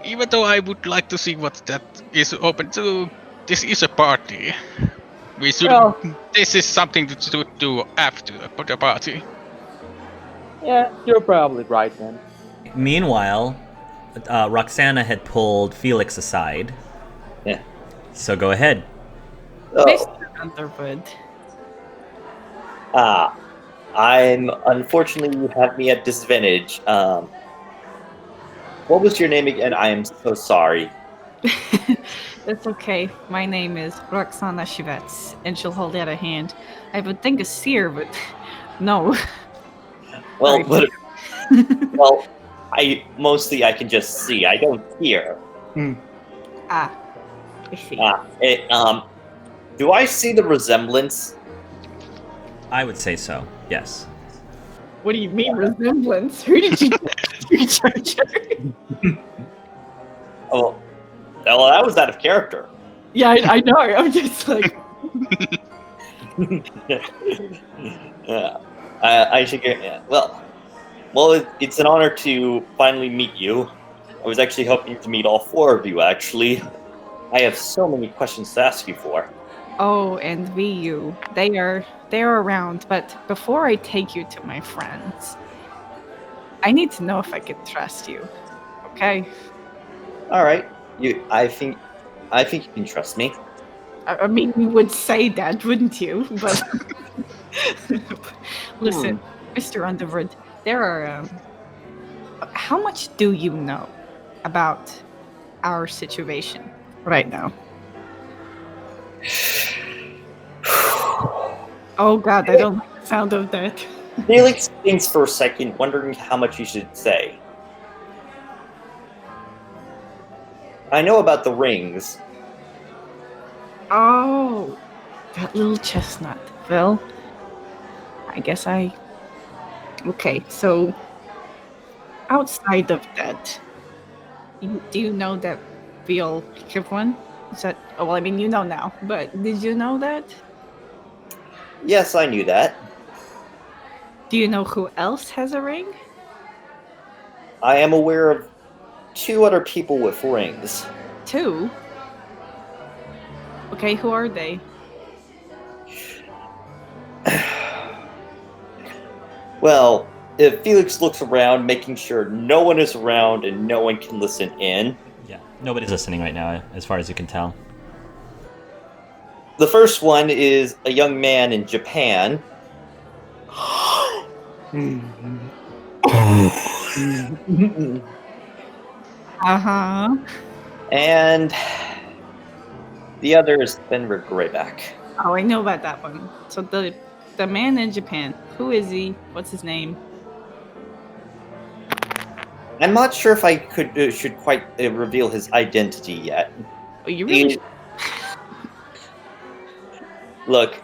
Even though I would like to see what that is open to, this is a party. We should. Well- This is something to do after the party. yeah, you're probably right, man. Meanwhile, Roxana had pulled Felix aside. Yeah. So go ahead. Oh. Mr. Underwood. I'm unfortunately you have me at disadvantage. What was your name again? I am so sorry. That's okay. My name is Roxana Shivets, and she'll hold out a hand. I would think a seer, but no. Well, Sorry. well, I can just see. I don't hear. I see. Do I see the resemblance? I would say so. Yes. What do you mean resemblance? Who did you judge her? Oh, well, that was out of character. Yeah, I know. I'm just like, Yeah, I should get. Yeah. Well, it's an honor to finally meet you. I was actually hoping to meet all four of you. Actually, I have so many questions to ask you for. oh, and VU. They're around, but before I take you to my friends, I need to know if I can trust you. Okay? All right, I think you can trust me. I mean, you would say that, wouldn't you? But listen, Mr. Underwood, there are. How much do you know about our situation right now? Oh God, I don't like the sound of that. Felix thinks for a second, wondering how much he should say. I know about the rings. Oh, that little chestnut. Well, I guess Okay, so outside of that, do you know that we'll have one? Is that? Oh, well, I mean, you know now, but did you know that? Yes, I knew that. Do you know who else has a ring? I am aware of 2 other people with rings. 2? Okay, who are they? Well, if Felix looks around, making sure no one is around and no one can listen in. Yeah. Nobody's listening right now, as far as you can tell. The first one is a young man in Japan. Uh-huh. And the other is Fenrir Greyback. Oh, I know about that one. So the man in Japan, who is he? What's his name? I'm not sure if I should quite reveal his identity yet. Oh, you really? He- Look,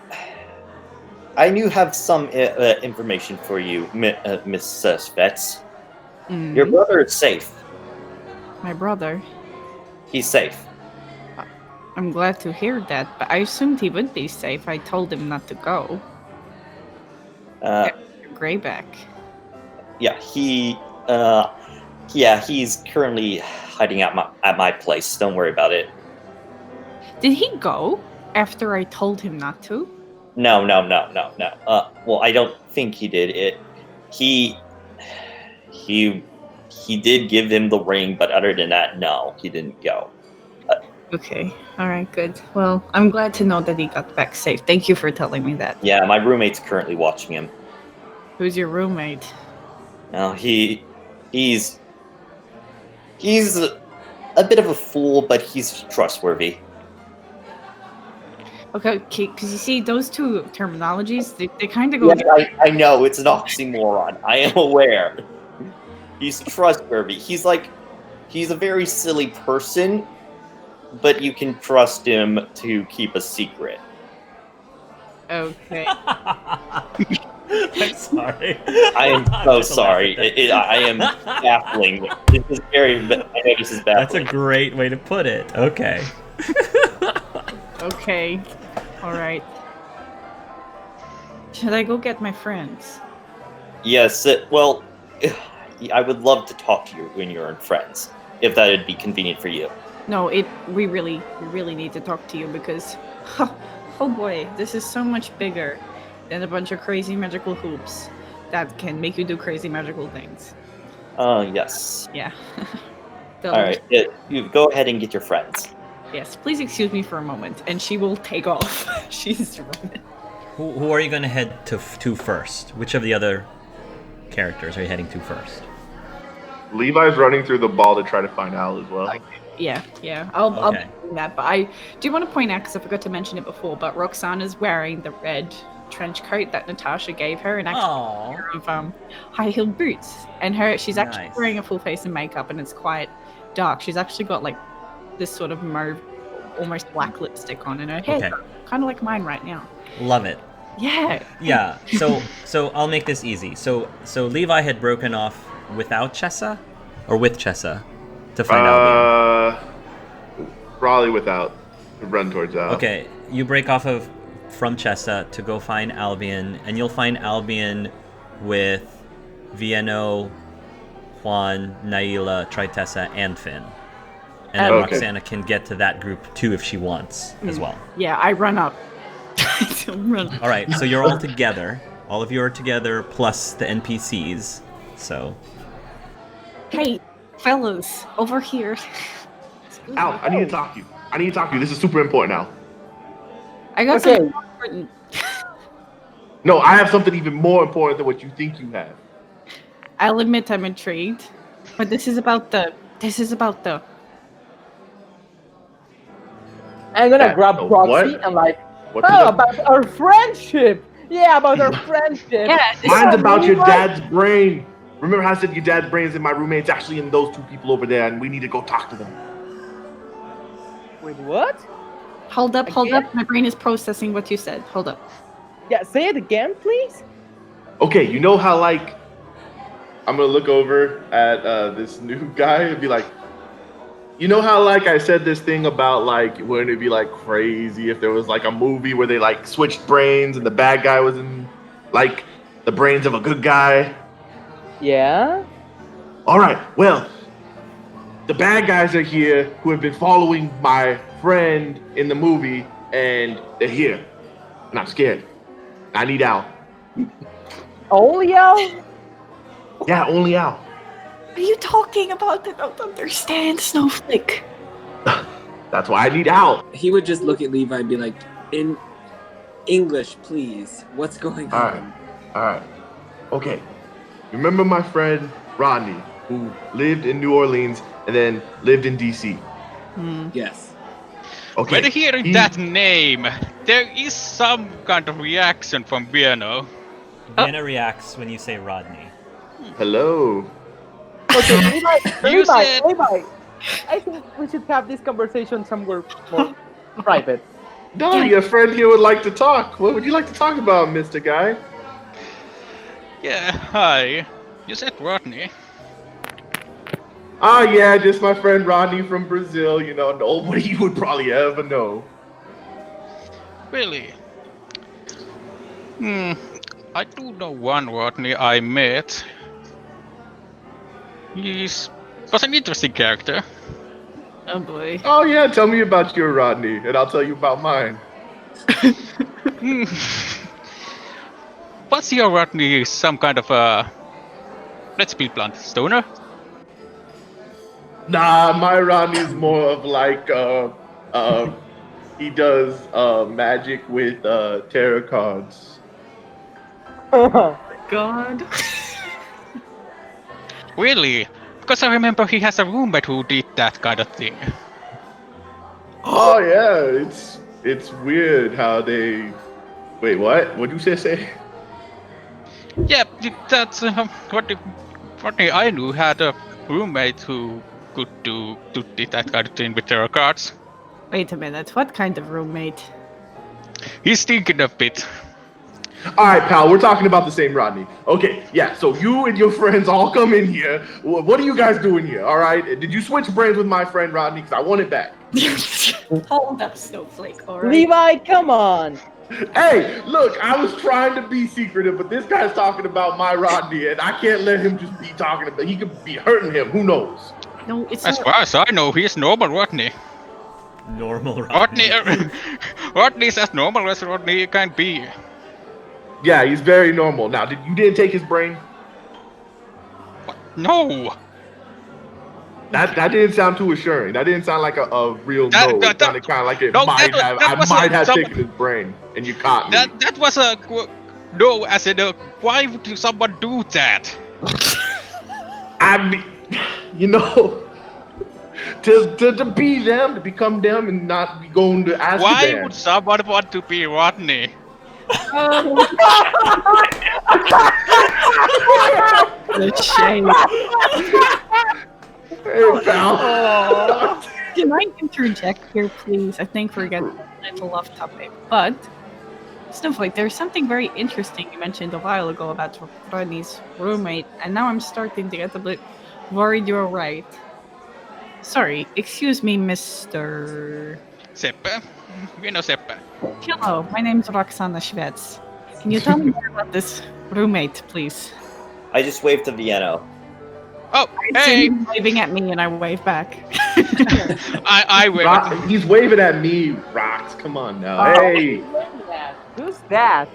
I do have some information for you, Miss Svets. Mhm. Your brother is safe. My brother. He's safe. I'm glad to hear that, but I assumed he would be safe. I told him not to go. Greyback. Yeah, he's currently hiding out at my place. Don't worry about it. Did he go after I told him not to? No. Well, I don't think he did it. He did give him the ring, but other than that, no, he didn't go. Okay. All right. Good. Well, I'm glad to know that he got back safe. Thank you for telling me that. Yeah, my roommate's currently watching him. Who's your roommate? Now he's a bit of a fool, but he's trustworthy. Okay, because you see, those two terminologies, they kind of go. Yeah, I know it's an oxymoron. I am aware. He's trustworthy. He's a very silly person, but you can trust him to keep a secret. Okay. I'm sorry. I am so sorry. I am baffling. This is very. I know this is baffling. That's a great way to put it. Okay. Okay. All right. Should I go get my friends? Yes. Well, I would love to talk to you when you're in friends, if that would be convenient for you. No, we really need to talk to you because, oh boy, this is so much bigger than a bunch of crazy magical hoops that can make you do crazy magical things. Yes. Yeah. All right. You go ahead and get your friends. Yes, please excuse me for a moment, and she will take off. She's running. Who are you going to head to first? Which of the other characters are you heading to first? Levi's running through the ball to try to find Al as well. Yeah. I'll Okay. do that. But I do want to point out, because I forgot to mention it before, but Roxana's wearing the red trench coat that Natasha gave her, and actually Aww. a pair of high-heeled boots. And she's actually Nice. wearing a full face of makeup, and it's quite dark. She's actually got like this sort of mauve, almost black lipstick on, and her hair, Okay. kind of like mine right now. Love it. Yeah. Yeah. So I'll make this easy. So Levi had broken off without Chessa, or with Chessa, to find Albion. Probably without. Run towards Al. Okay, you break off from Chessa to go find Albion, and you'll find Albion with Vieno, Juan, Naila, Tritessa, and Finn. And then Okay. Roxana can get to that group too if she wants as well. Yeah, I run up. All right, so you're all together. All of you are together plus the NPCs. So Hey, fellas, over here. Excuse Al, me. I need to talk to you. This is super important, Al. I got Okay. something important. No, I have something even more important than what you think you have. I'll admit I'm intrigued, but this is about the. I'm gonna Yeah, grab so Roxy what? and like, What's oh, it about our friendship. Yeah, about our friendship. Yeah, Mine's about your Levi. dad's brain. Remember how I said your dad's brain is in my roommate's actually in those two people over there, and we need to go talk to them. Wait, what? Hold up. Again? My brain is processing what you said. Hold up. Yeah, say it again, please. Okay, you know how like I'm gonna look over at this new guy and be like, you know how like I said this thing about like wouldn't it be like crazy if there was like a movie where they like switched brains and the bad guy was in like the brains of a good guy? Yeah. All right, well, the bad guys are here who have been following my friend in the movie, and they're here, and I'm scared. I need Al. Only Al? Yeah, only Al. What are you talking about? I don't understand, Snowflake. That's why I need Al. He would just look at Levi and be like, in English, please. What's going on? All right. Okay. Remember my friend Rodney, who lived in New Orleans and then lived in DC? Yes. Okay. When hearing that name, there is some kind of reaction from Vieno. Vienna reacts when you say Rodney. Hello. Okay, You said- Levi. I think we should have this conversation somewhere more private. No, your friend here would like to talk. What would you like to talk about, Mr. Guy? Yeah, hi. You said Rodney. Ah, yeah, just my friend Rodney from Brazil. You know, nobody you would probably ever know. Really? I do know one Rodney I met. Was an interesting character. Oh boy. Oh yeah, tell me about your Rodney, and I'll tell you about mine. Hmm. What's your Rodney? Some kind of a, let's be blunt, stoner? Nah, my Rodney's more of like he does magic with tarot cards. God. Really? Because I remember he has a roommate who did that kind of thing. Oh yeah, it's weird how they. Wait, what? What did you say? Yeah, that's Rodney I knew had a roommate who could do that kind of thing with tarot cards. Wait a minute. What kind of roommate? He's thinking a bit. All right, pal, we're talking about the same Rodney. Okay, yeah. So you and your friends all come in here. What are you guys doing here? All right. Did you switch brains with my friend Rodney? Because I want it back. Hold up, Snowflake. All right. Levi, come on. Hey, look, I was trying to be secretive, but this guy's talking about my Rodney, and I can't let him just be talking about. He could be hurting him. Who knows? No, it's As not. far as I know, he's normal Rodney. Normal Rodney. Rodney's as normal as Rodney can be. Yeah, he's very normal. Now, you didn't take his brain? No! That didn't sound too assuring. That didn't sound like a real no. It sounded kind of like it no, might that have. was- that I was might have some- taken his brain, and you caught me. That was a no, as in why would someone do that? I mean, you know, to be them, to become them, and not be going to Azkaban. Why would someone want to be Rodney? The shame. Hey, pal. Can I interject here, please? I think we're getting a little off topic. But, Snowflake, there's something very interesting you mentioned a while ago about Rodney's roommate, and now I'm starting to get a bit worried you're right. Sorry, excuse me, Mr. Seppe. We know Seppe. Hello, my name's Roxana Schwetz. Can you tell me more about this roommate, please? I just waved to Vienna. Oh, I see hey! him waving at me and I wave back. I wave. He's waving at me, Rox. Come on now. Hey. Who's that?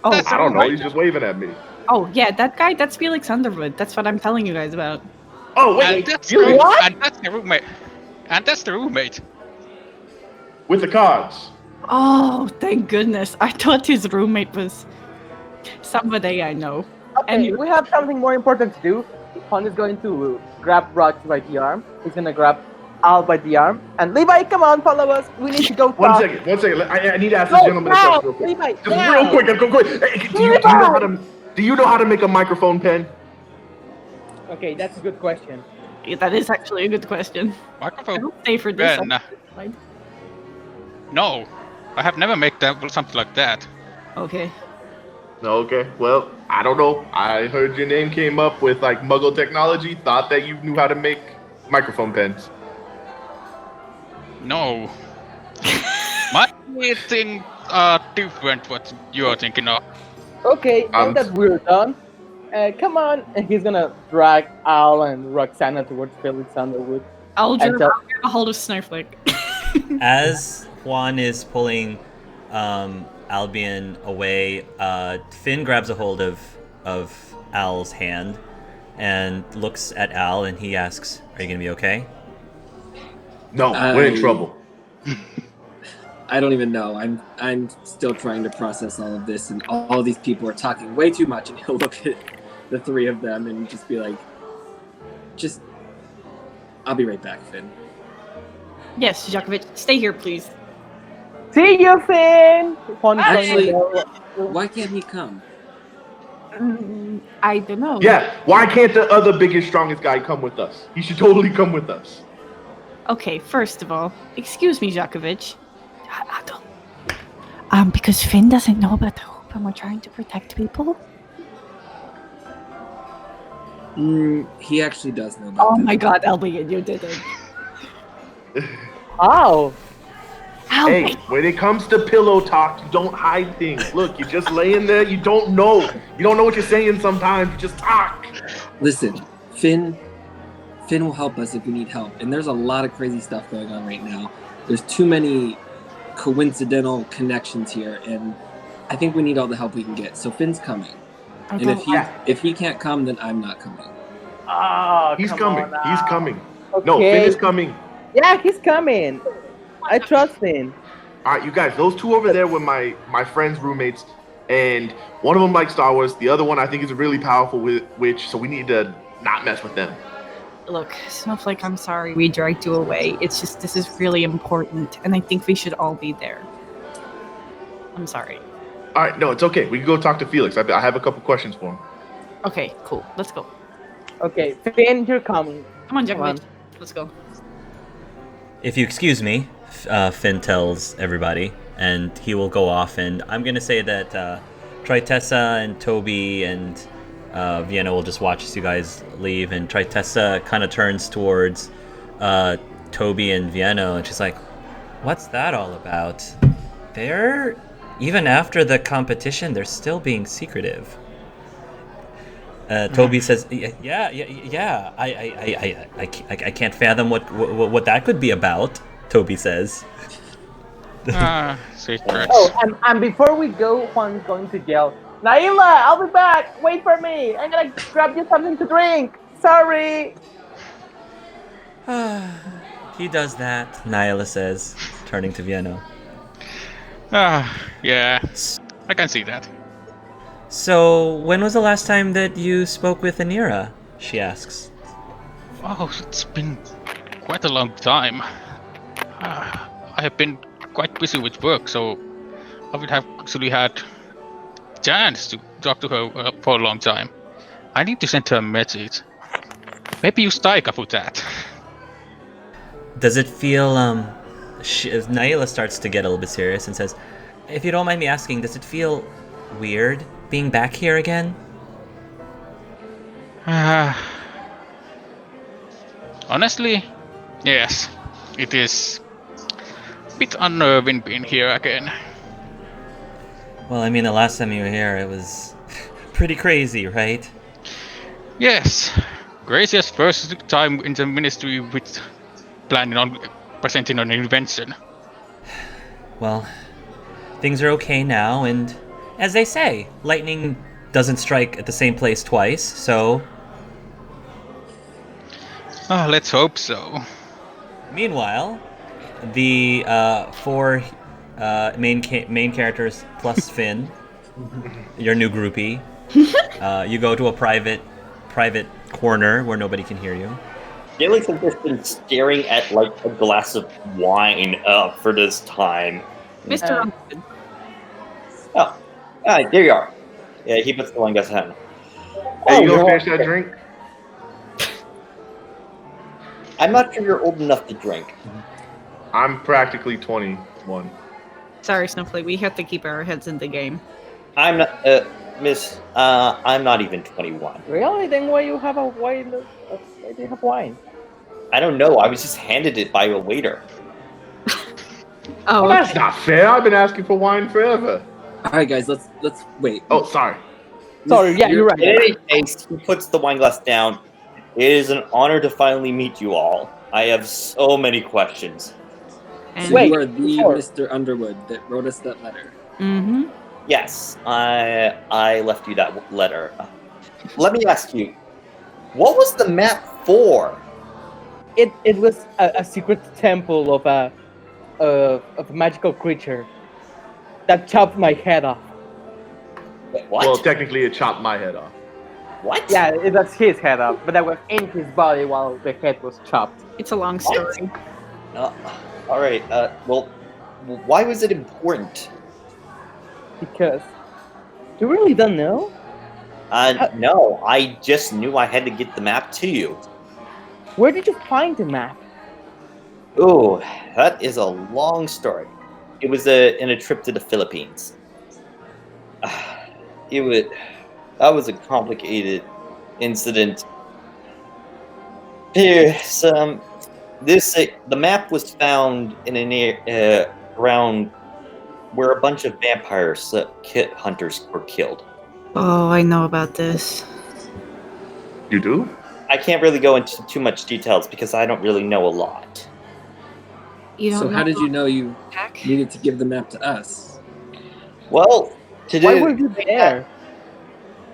Oh, That's I don't know. right. He's just waving at me. oh, yeah, that guy, that's Felix Underwood. That's what I'm telling you guys about. Oh, And wait. that's, Really? and that's the roommate. And that's the roommate. With the cards. Oh, thank goodness. I thought his roommate was somebody I know. Okay, And we have something more important to do. Pon is going to grab Rox by the arm. He's gonna grab Al by the arm. And Levi, come on, follow us. We need to go talk. One second. I need to ask this Go gentleman a now, question real quick. Levi, Just now. real quick. Go quick. Hey, do you know how to make a microphone pen? Okay, that's a good question. yeah, that is actually a good question. I Microphone. will stay for this. Ben. No, I have never made that something like that. Okay. Okay. Well, I don't know. I heard your name came up with like Muggle technology. Thought that you knew how to make microphone pens. No. My things are different what you're thinking of. Okay, now that we're done, come on. And he's gonna drag Al and Roxana towards Felix Underwood. I'll And get a hold of Snowflake. As Juan is pulling Albion away, Finn grabs a hold of Al's hand and looks at Al, and he asks, "Are you gonna be okay?" No, we're in trouble. I don't even know. I'm still trying to process all of this, and all these people are talking way too much. And he'll look at the three of them and just be like, I'll be right back, Finn. Yes, Djokovic, stay here, please. See you, Finn. Pon is Actually, going to go. why can't he come? I don't know. Yeah. Why can't the other biggest, strongest guy come with us? He should totally come with us. Okay, first of all, excuse me, Djokovic. I don't. Because Finn doesn't know about the hope and we're trying to protect people. He actually does know about Oh that. my god, Albion, you did it. How? Hey, when it comes to pillow talk, you don't hide things. Look, you're just laying there. You don't know. You don't know what you're saying sometimes. You just talk. Listen, Finn Finn will help us if we need help. And there's a lot of crazy stuff going on right now. There's too many coincidental connections here, and I think we need all the help we can get. So Finn's coming. And if he can't come, then I'm not coming. Oh, He's come coming. on now. He's coming. Okay. No, Finn is coming. Yeah, he's coming. I trust him. All right, you guys, those two over there were my friend's roommates, and one of them likes Star Wars. The other one I think is a really powerful witch, so we need to not mess with them. Look, Snowflake, I'm sorry we dragged you away. It's just, this is really important, and I think we should all be there. I'm sorry. All right, no, it's okay. We can go talk to Felix. I have a couple questions for him. Okay, cool. Let's go. Okay, Finn, you're coming. Come on, Come Jacob. on. Let's go. If you excuse me, Finn tells everybody, and he will go off. And I'm gonna say that Tritessa and Toby and Vienna will just watch as you guys leave. And Tritessa kind of turns towards Toby and Vienna, and she's like, "What's that all about? They're even after the competition, they're still being secretive." Toby says, "Yeah. I can't fathom what that could be about." Toby says. Secrets. Oh, and before we go, Juan's going to yell, "Naila, I'll be back. Wait for me. I'm gonna grab you something to drink. Sorry." He does that, Naila says, turning to Vienna. Yeah, I can see that. So, when was the last time that you spoke with Anira? She asks. Oh, it's been quite a long time. I have been quite busy with work, so I would have actually had chance to talk to her for a long time. I need to send her a message. Maybe use Taika for that. Does it feel, Naila starts to get a little bit serious and says, "If you don't mind me asking, does it feel weird being back here again?" Honestly, yes. It is a bit unnerving being here again. Well, I mean, the last time you were here, it was pretty crazy, right? Yes. Craziest first time in the ministry with planning on presenting an invention. Well, things are okay now, and as they say, lightning doesn't strike at the same place twice, so... Let's hope so. Meanwhile, the four main characters plus Finn, your new groupie, you go to a private corner where nobody can hear you. Felix has just been staring at like a glass of wine for this time. Mr. Underwood. Oh, there you are. Yeah, he puts the wine glass in. Hey, you gonna finish that drink? I'm not sure you're old enough to drink. I'm practically 21. Sorry, Snowflake. We have to keep our heads in the game. I'm not, Miss. I'm not even 21. Really? Then why you have a wine? Why do you have wine? I don't know. I was just handed it by a waiter. Oh, Well, that's not fair. I've been asking for wine forever. All right, guys, let's wait. Oh, sorry. Sorry, yeah, you're right. In any case, he puts the wine glass down. It is an honor to finally meet you all. I have so many questions. and So Wait, you are the before- Mr. Underwood that wrote us that letter. Mm-hmm. Yes, I left you that letter. Let me ask you, what was the map for? It was a secret temple of a magical creature that chopped my head off. Wait, what? Well, technically, it chopped my head off. What? Yeah, it was his head off, but I was in his body while the head was chopped. It's a long What? story. All right. Well, why was it important? Because you really don't know? No, I just knew I had to get the map to you. Where did you find the map? Ooh, that is a long story. It was in a trip to the Philippines. That was a complicated incident. Here's the map was found in an around where a bunch of vampires kit hunters were killed. Oh, I know about this. You do? I can't really go into too much details because I don't really know a lot. You don't So know how did you know you Jack? needed to give the map to us? Well, Why were you there?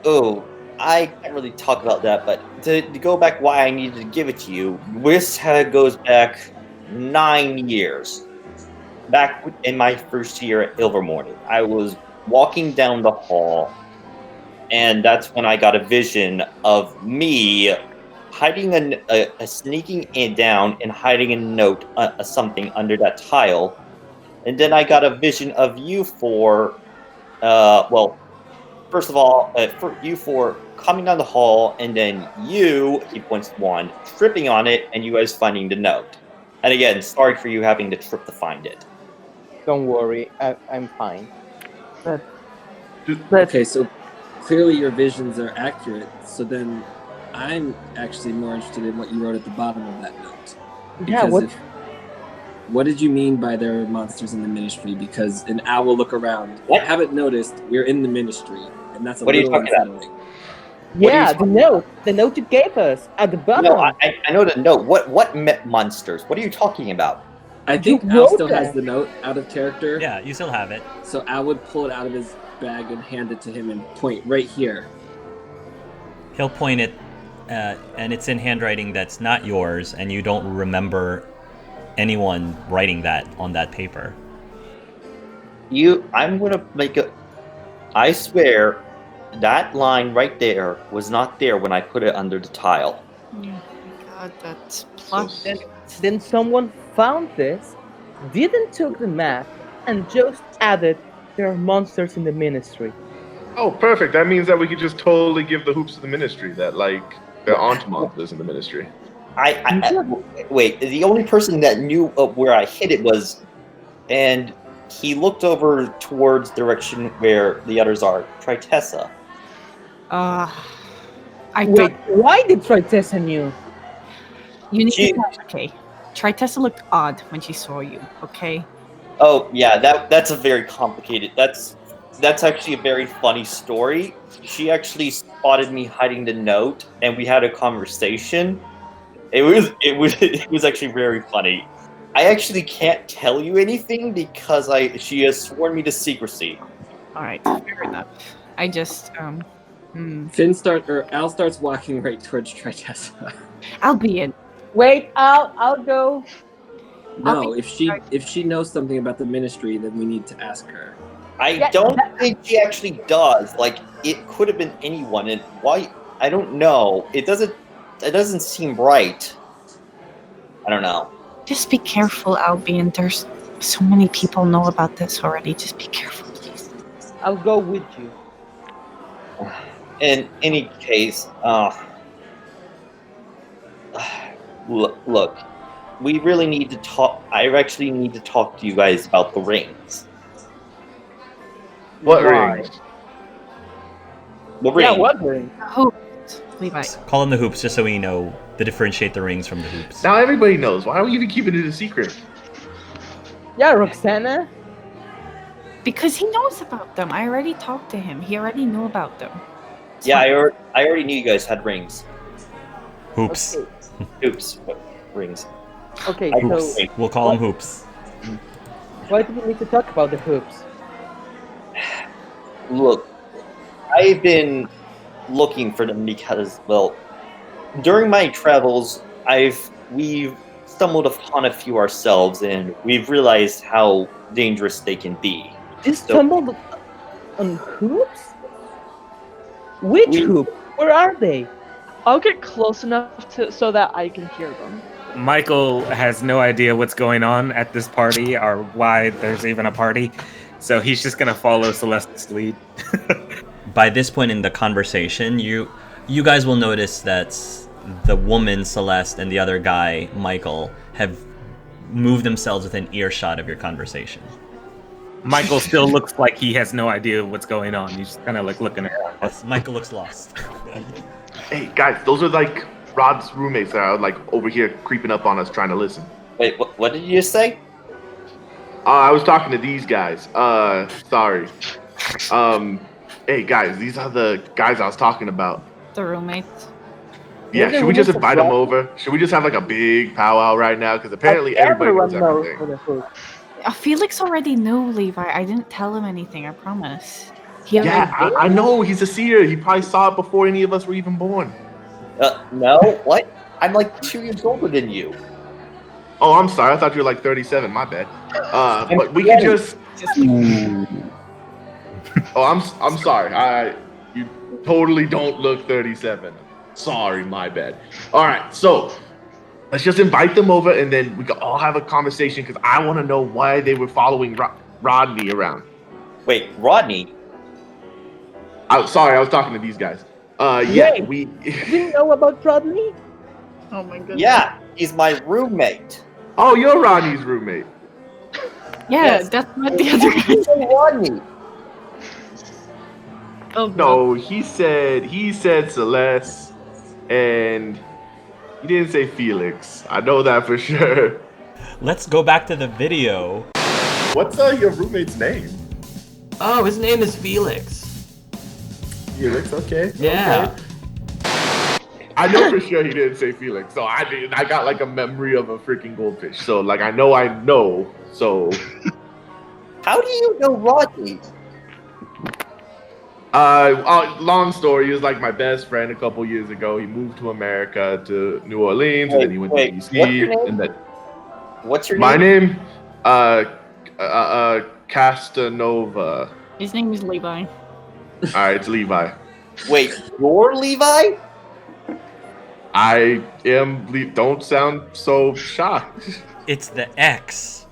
Oh, I can't really talk about that, but to go back why I needed to give it to you, this goes back 9 years. Back in my first year at Ilvermorny, I was walking down the hall, and that's when I got a vision of me hiding sneaking in down and hiding a note, something under that tile, and then I got a vision of you for, well, first of all, for you for coming down the hall, and then you, he points to one, tripping on it, and you guys finding the note. And again, sorry for you having to trip to find it. Don't worry, I'm fine. But Okay, so clearly your visions are accurate. So then I'm actually more interested in what you wrote at the bottom of that note. yeah, Because what did you mean by there are monsters in the ministry? Because an owl will look around. What? I haven't noticed we're in the ministry, and that's a What are you little talking about? unsettling. What are you yeah, talking the note you gave us at the bottom. No, I know the note. What monsters? What are you talking about? I think You Al wrote still has that. the note out of character. Yeah, you still have it. So Al would pull it out of his bag and hand it to him and point right here. He'll point it, and it's in handwriting that's not yours, and you don't remember anyone writing that on that paper. I'm gonna make a. I swear, that line right there was not there when I put it under the tile. Oh my god, that's plot. Then someone found this, didn't took the map, and just added there are monsters in the ministry. Oh, perfect. That means that we could just totally give the hoops to the ministry. That like there aren't monsters in the ministry. Wait. The only person that knew where I hid it was, and he looked over towards the direction where the others are. Tritessa. I Wait, don't. why did Tritessa knew? You need She- to. Okay. Tritessa looked odd when she saw you. Okay. Oh yeah, that's a very complicated. That's actually a very funny story. She actually spotted me hiding the note, and we had a conversation. It was actually very funny. I actually can't tell you anything because she has sworn me to secrecy. All right. Fair enough. I just Al starts walking right towards Tritessa. I'll be in. Wait, I'll go. No, if she knows something about the ministry, then we need to ask her. I don't think she actually does. Like, it could have been anyone, and why? I don't know. It doesn't seem right. I don't know. Just be careful, Albion. There's so many people know about this already. Just be careful, please. I'll go with you. In any case, look, we really need to talk. I actually need to talk to you guys about the rings. What Why? rings? The ring. Yeah, what ring? Oh, Levi. Call them the hoops just so we know to differentiate the rings from the hoops. Now everybody knows. Why are we even keeping it a secret? Yeah, Roxana. Because he knows about them. I already talked to him. He already knew about them. It's Yeah, fine. I already knew you guys had rings. Hoops. Okay, Oops, rings. okay, I so hoops. We'll call them hoops. why do we need to talk about the hoops? Look, I've been looking for them because, well, during my travels, we've stumbled upon a few ourselves, and we've realized how dangerous they can be. Just So- stumbled on hoops? Which hoop? Where are they? I'll get close enough so that I can hear them. Michael has no idea what's going on at this party or why there's even a party, so he's just gonna follow Celeste's lead. By this point in the conversation, you guys will notice that the woman Celeste and the other guy Michael have moved themselves within earshot of your conversation. Michael still looks like he has no idea what's going on. He's just kind of like looking around. Yes, Michael looks lost. Hey guys, those are like Rod's roommates that are like over here creeping up on us trying to listen. Wait, what did you just say? I was talking to these guys. Sorry. Hey guys, these are the guys I was talking about. The roommates. Yeah, should we just invite him over? Should we just have like a big powwow right now? Because apparently everybody knows everything. for the hook. Felix already knew Levi. I didn't tell him anything. I promise. He already Yeah, I know. He's a seer. He probably saw it before any of us were even born. No, what? I'm like 2 years older than you. Oh, I'm sorry. I thought you were like 37. My bad. But we could just. Oh, I'm sorry. You totally don't look 37. Sorry, my bad. All right, so let's just invite them over, and then we can all have a conversation because I want to know why they were following Rodney around. Wait, Rodney? Sorry, I was talking to these guys. Wait. We. You didn't know about Rodney? Oh my goodness. Yeah, he's my roommate. Oh, you're Rodney's roommate. Yeah, Yes. that's not the other guy. Rodney. Oh, God. No, he said Celeste, and he didn't say Felix. I know that for sure. Let's go back to the video. What's your roommate's name? Oh, his name is Felix. Felix, okay. Yeah. Okay. I know for sure he didn't say Felix, so I got like a memory of a freaking goldfish. So like I know. So How do you know Rodney? long story. He was like my best friend a couple years ago. He moved to America to New Orleans, and then he went to DC. What's your name? And then What's your my name? name, Castanova. His name is Levi. All right, it's Levi. Wait, you're Levi? I am. Don't sound so shocked. It's the X.